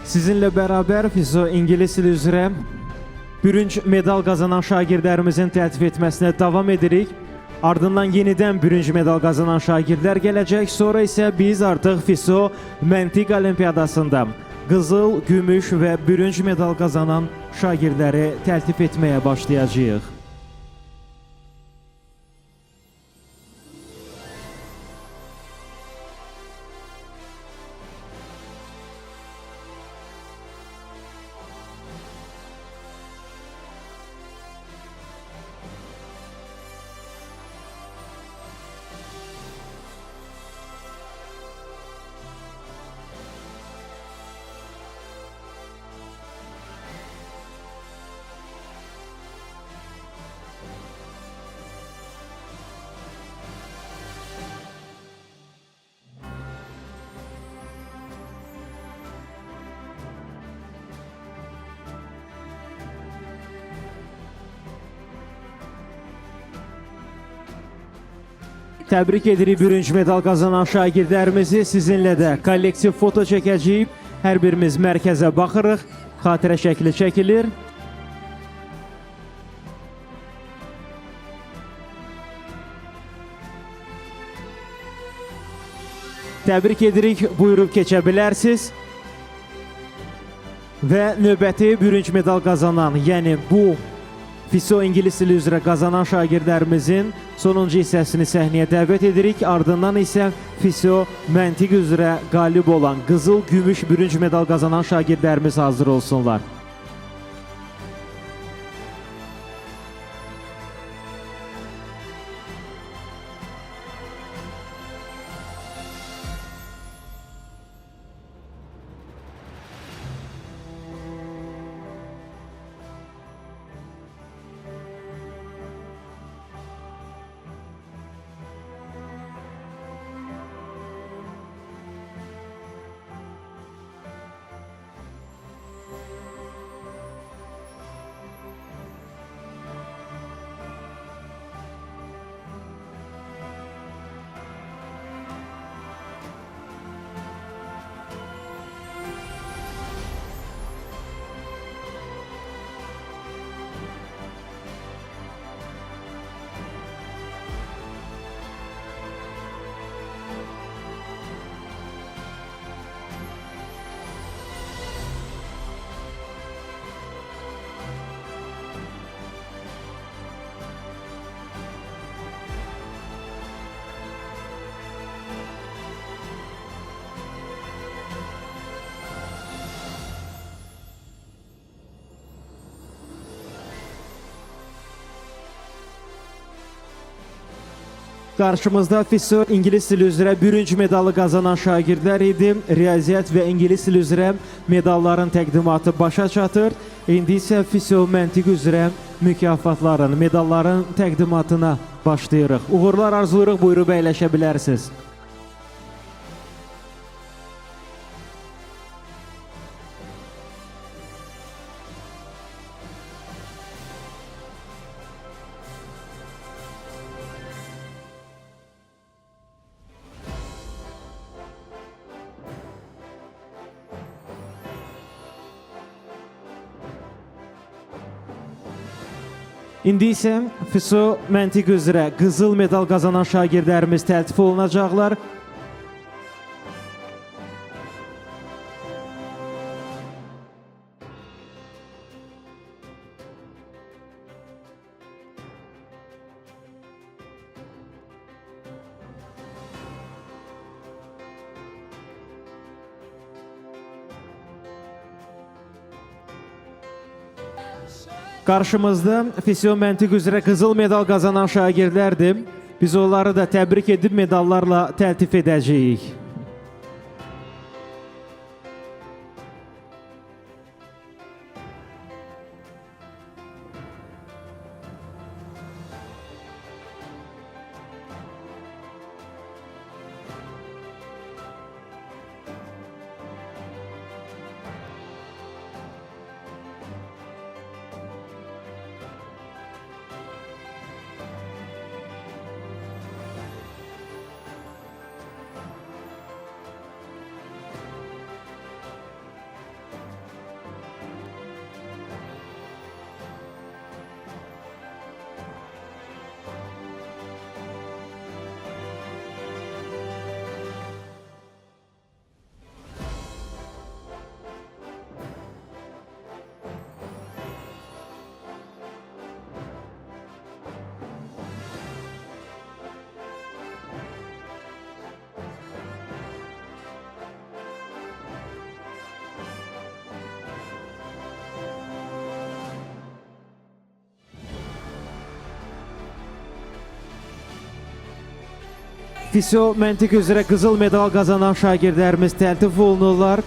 Sizinlə bərabər FISO ingilis dili üzrə bürünc medal qazanan şagirdlərimizin təltif etməsinə davam edirik. Ardından yenidən bürünc medal qazanan şagirdlər gələcək. Sonra isə biz artıq FISO məntiq olimpiyadasında qızıl, gümüş və bürünc medal qazanan şagirdləri təltif etməyə başlayacağıq. Təbrik edirik bürünc medal qazanan şagirdlərimizi. Sizinlə də kollektiv foto çəkəcəyik. Hər birimiz mərkəzə baxırıq. Xatirə şəkli çəkilir. Təbrik edirik, buyurub keçə bilərsiniz. Və növbəti bürünc medal qazanan, yəni bu FİSO ingilis dili üzrə qazanan şagirdlərimizin sonuncu hissəsini səhnəyə dəvət edirik. Ardından isə FİSO məntiq üzrə qalib olan qızıl, gümüş, bürünc medal qazanan şagirdlərimiz hazır olsunlar. Qarşımızda FİSO ingilis dili üzrə bürünc medalı qazanan şagirdlər idi. Riyaziyyat və ingilis dili üzrə medalların təqdimatı başa çatır. İndi isə FİSO məntiq üzrə mükafatların, medalların təqdimatına başlayırıq. Uğurlar arzulayırıq, buyurub əyləşə bilərsiniz. İndi isə FİSO məntiq üzrə qızıl medal qazanan şagirdlərimiz təltif olunacaqlar. Qarşımızda FİSO məntiq üzrə qızıl medal qazanan şagirdlərdir. Biz onları da təbrik edib medallarla təltif edəcəyik. FİSO məntiq üzrə qızıl medal qazanan şagirdlərimiz təltif olunurlar.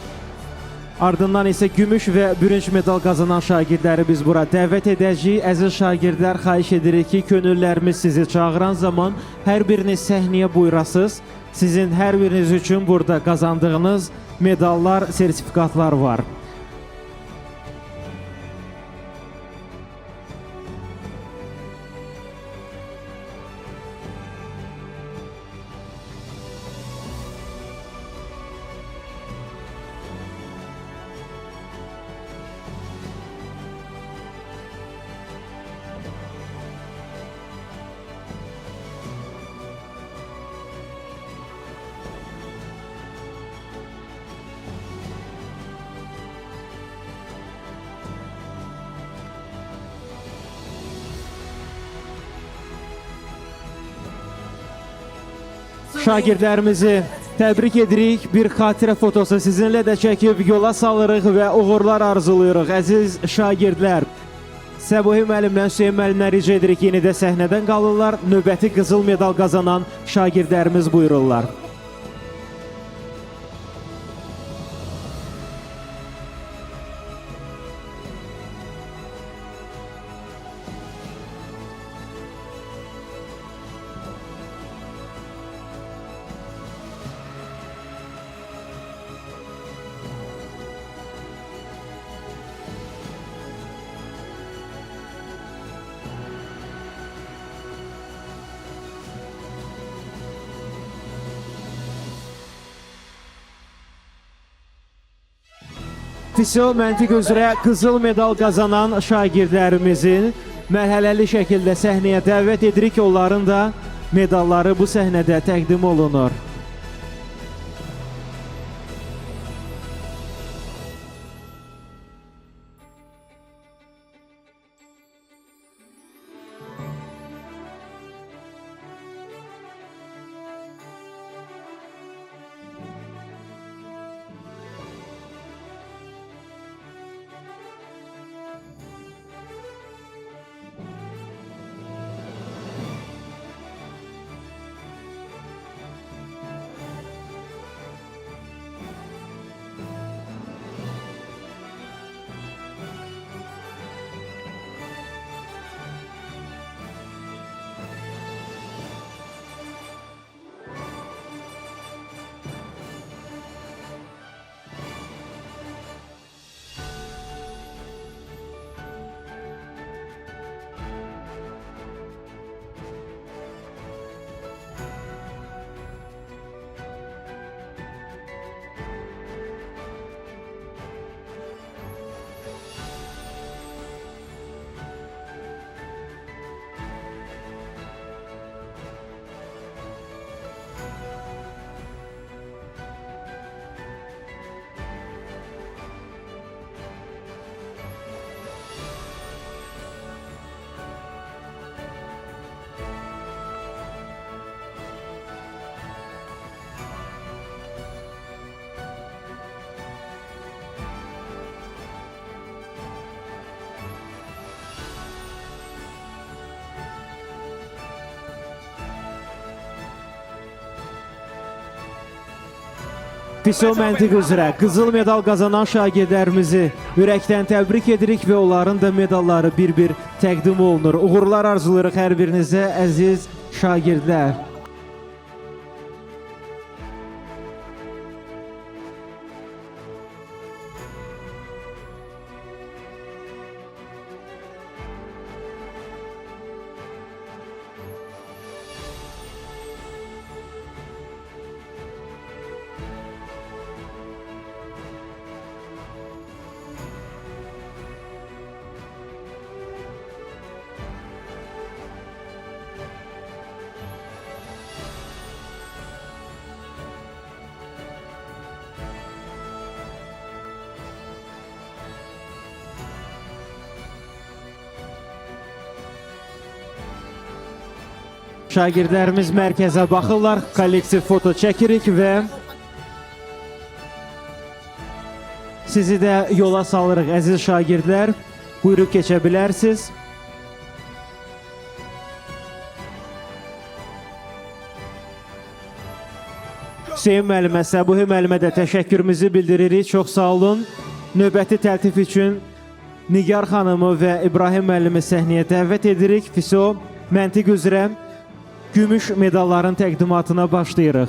Ardından isə gümüş və bürünc medal qazanan şagirdləri biz bura dəvət edəcəyik. Əziz şagirdlər, xahiş edirik ki, könüllərimiz sizi çağıran zaman hər biriniz səhnəyə buyurasınız. Sizin hər biriniz üçün burada qazandığınız medallar, sertifikatlar var. şagirdlərimizi təbrik edirik. Bir xatirə fotosu sizinlə də çəkib yola salırıq və uğurlar arzulayırıq. Əziz şagirdlər, Səbuhi müəllimdən Hüseyn müəllimdən rica edirik yeni də səhnədən qalırlar. Növbəti qızıl medal qazanan şagirdlərimiz buyururlar. FİSO məntiq üzrə qızıl medal qazanan şagirdlərimizin mərhələli şəkildə səhnəyə dəvət edirik. Onların da medalları bu səhnədə təqdim olunur. FİSO məntiq üzrə qızıl medal qazanan şagirdlərimizi ürəkdən təbrik edirik və onların da medalları bir-bir təqdim olunur. Uğurlar arzulayırıq hər birinizə, əziz şagirdlər. Şagirdlərimiz mərkəzə baxırlar, kollektiv foto çəkirik və sizi də yola salırıq, əziz şagirdlər. Buyurub keçə bilərsiniz. Hüseyn müəllimə, Səbuhi müəllimə də təşəkkürümüzü bildiririk. Çox sağ olun. Növbəti təltif üçün Nigar xanımı və İbrahim müəllimi səhnəyə dəvət edirik. FİSO məntiq üzrə gümüş medalların təqdimatına başlayırıq.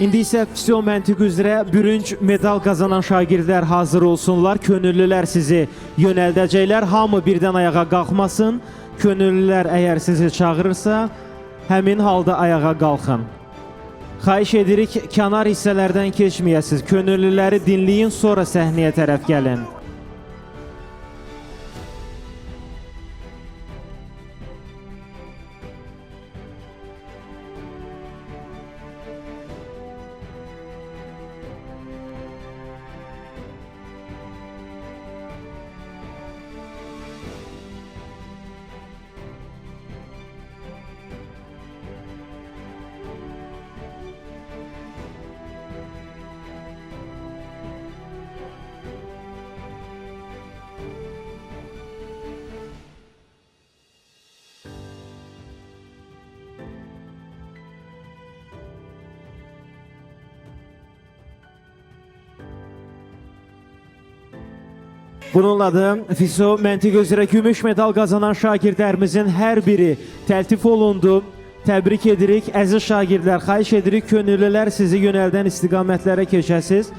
İndi isə fizio məntiq üzrə bürünc medal qazanan şagirdlər hazır olsunlar. Könüllülər sizi yönəldəcəklər. Hamı birdən ayağa qalxmasın. Könüllülər əgər sizi çağırırsa, həmin halda ayağa qalxın. Xahiş edirik, kənar hissələrdən keçməyəsiniz. Könüllüləri dinləyin, sonra səhnəyə tərəf gəlin. Bununla da fizio məntiq üzrə gümüş medal qazanan şagirdlərimizin hər biri təltif olundu. Təbrik edirik. Əziz şagirdlər, xahiş edirik, könüllülər sizi yönəldən istiqamətlərə keçəsiz.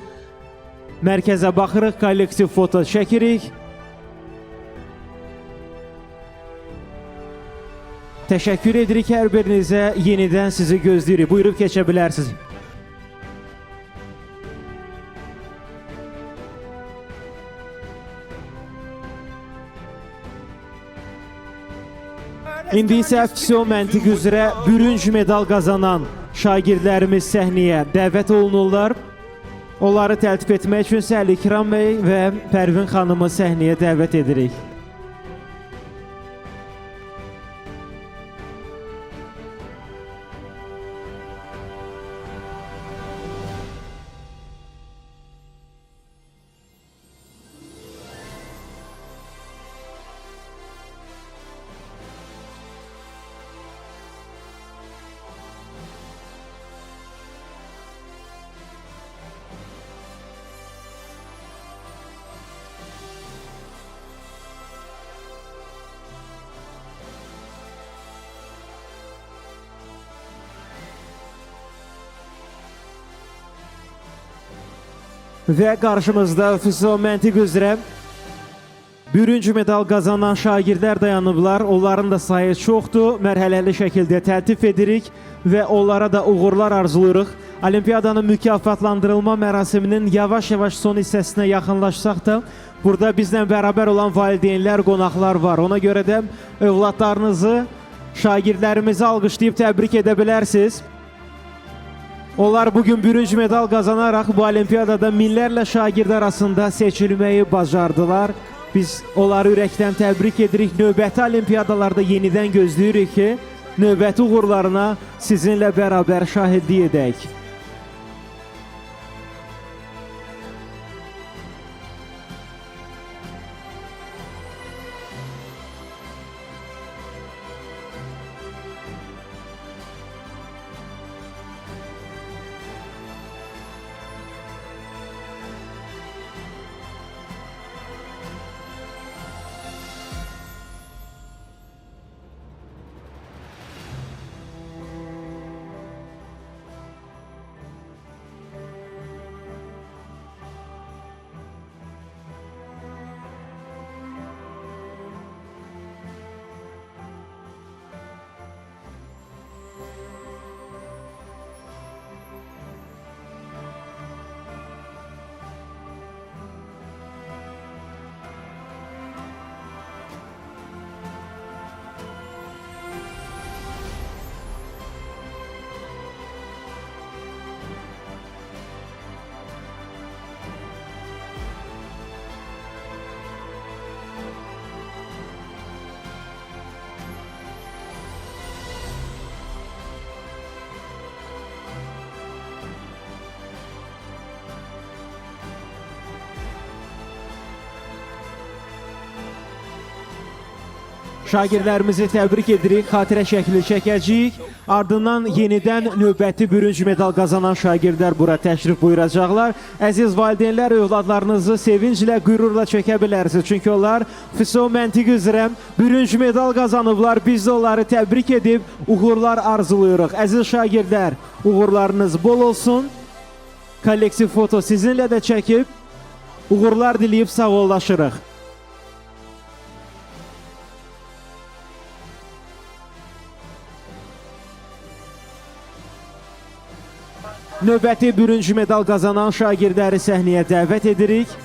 Mərkəzə baxırıq, kollektiv foto çəkirik. Təşəkkür edirik hər birinizə, yenidən sizi gözləyirik. Buyurub keçə bilərsiniz. İndi isə fizio məntiq üzrə bürünc medal qazanan şagirdlərimiz səhnəyə dəvət olunurlar. Onları təltif etmək üçün Səli İkram bəy və Pərvin xanımı səhnəyə dəvət edirik. Və qarşımızda fizio məntiq üzrə bürünc medal qazanan şagirdlər dayanıblar. Onların da sayı çoxdur. Mərhələli şəkildə təltif edirik və onlara da uğurlar arzulayırıq. Olimpiyadanın mükafatlandırılma mərasiminin yavaş-yavaş son hissəsinə yaxınlaşsaq da, burada bizlə bərabər olan valideynlər, qonaqlar var. Ona görə də övladlarınızı, şagirdlərimizi alqışlayıb təbrik edə bilərsiniz. Onlar bugün bürünc medal qazanaraq bu olimpiyadada minlərlə şagird arasında seçilməyi bacardılar. Biz onları ürəkdən təbrik edirik. Növbəti olimpiyadalarda yenidən gözləyirik ki, növbəti uğurlarına sizinlə bərabər şahidlik edək. Şagirdlərimizi təbrik edirik, xatirə şəkli çəkəcəyik. Ardından yenidən növbəti bürünc medal qazanan şagirdlər bura təşrif buyuracaqlar. Əziz valideynlər, övladlarınızı sevinclə, qürurla çəkə bilərsiniz. Çünki onlar FİSO məntiqi üzrə bürünc medal qazanıblar. Biz də onları təbrik edib, uğurlar arzulayırıq. Əziz şagirdlər, uğurlarınız bol olsun. Kollektiv foto sizinlə də çəkib, uğurlar diləyib sağollaşırıq. Növbəti bürünc medal qazanan şagirdləri səhnəyə dəvət edirik.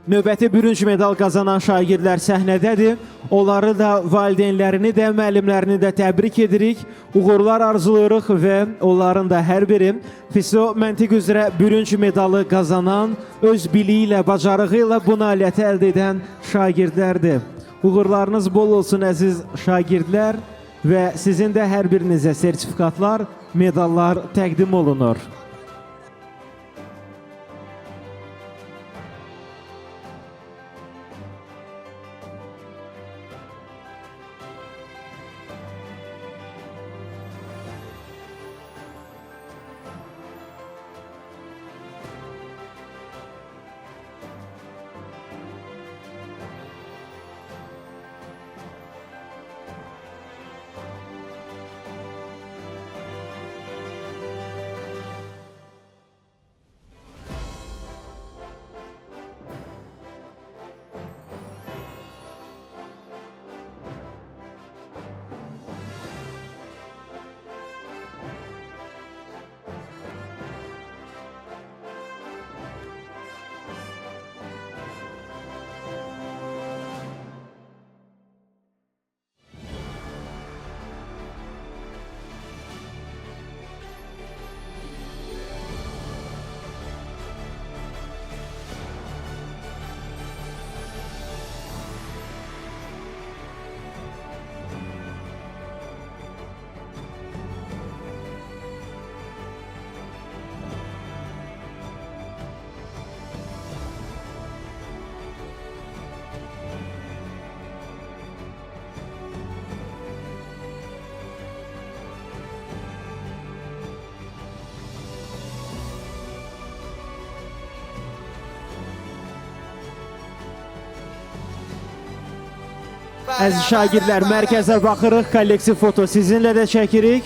Növbəti bürünc medal qazanan şagirdlər səhnədədir. Onları da, valideynlərini də, müəllimlərini də təbrik edirik. Uğurlar arzulayırıq və onların da hər biri FİSO məntiq üzrə bürünc medalı qazanan, öz biliyi ilə, bacarığı ilə bu nailiyyəti əldə edən şagirdlərdir. Uğurlarınız bol olsun əziz şagirdlər və sizin də hər birinizə sertifikatlar, medallar təqdim olunur. Əziz şagirdlər, mərkəzə baxırıq, kollektiv foto sizinlə də çəkirik.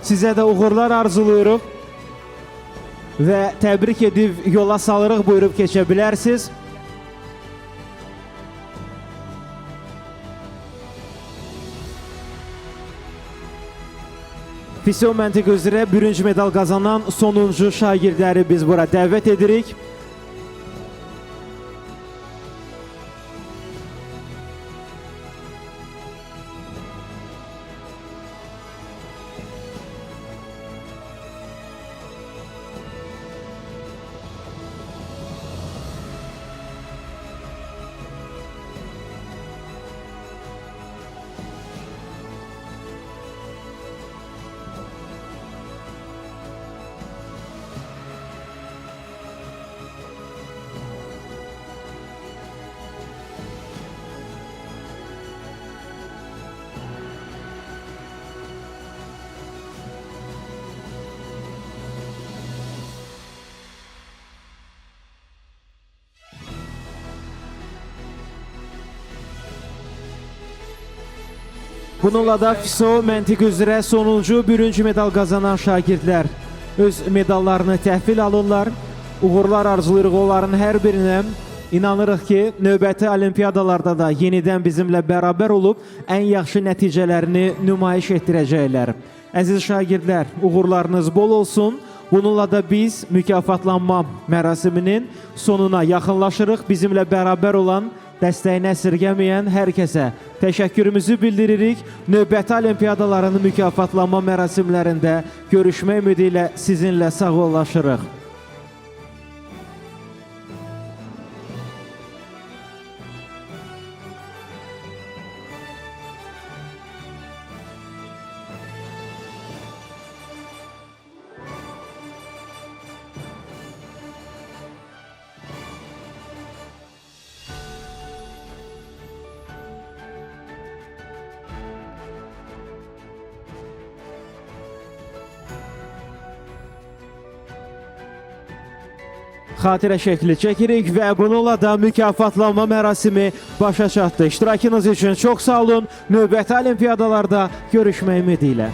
Sizə də uğurlar arzulayırıq və təbrik edib yola salırıq, buyurub keçə bilərsiniz. FİSO məntiq üzrə bürünc medal qazanan sonuncu şagirdləri biz bura dəvət edirik. Bununla da FİSO məntiq üzrə sonuncu bürünc medal qazanan şagirdlər öz medallarını təhvil alırlar. Uğurlar arzulayırıq onların hər birinə. İnanırıq ki, növbəti olimpiyadalarda da yenidən bizimlə bərabər olub ən yaxşı nəticələrini nümayiş etdirəcəklər. Əziz şagirdlər, uğurlarınız bol olsun. Bununla da biz mükafatlanma mərasiminin sonuna yaxınlaşırıq. Bizimlə bərabər olan, dəstəyini əsirgəməyən hər kəsə təşəkkürümüzü bildiririk. Növbəti olimpiadaların mükafatlanma mərasimlərində görüşmək ümidi ilə sizinlə sağollaşırıq. Xatirə şəkli çəkirik və bununla da mükafatlanma mərasimi başa çatdı. İştirakınız üçün çox sağ olun. Növbəti olimpiadalarda görüşmək ümidi ilə.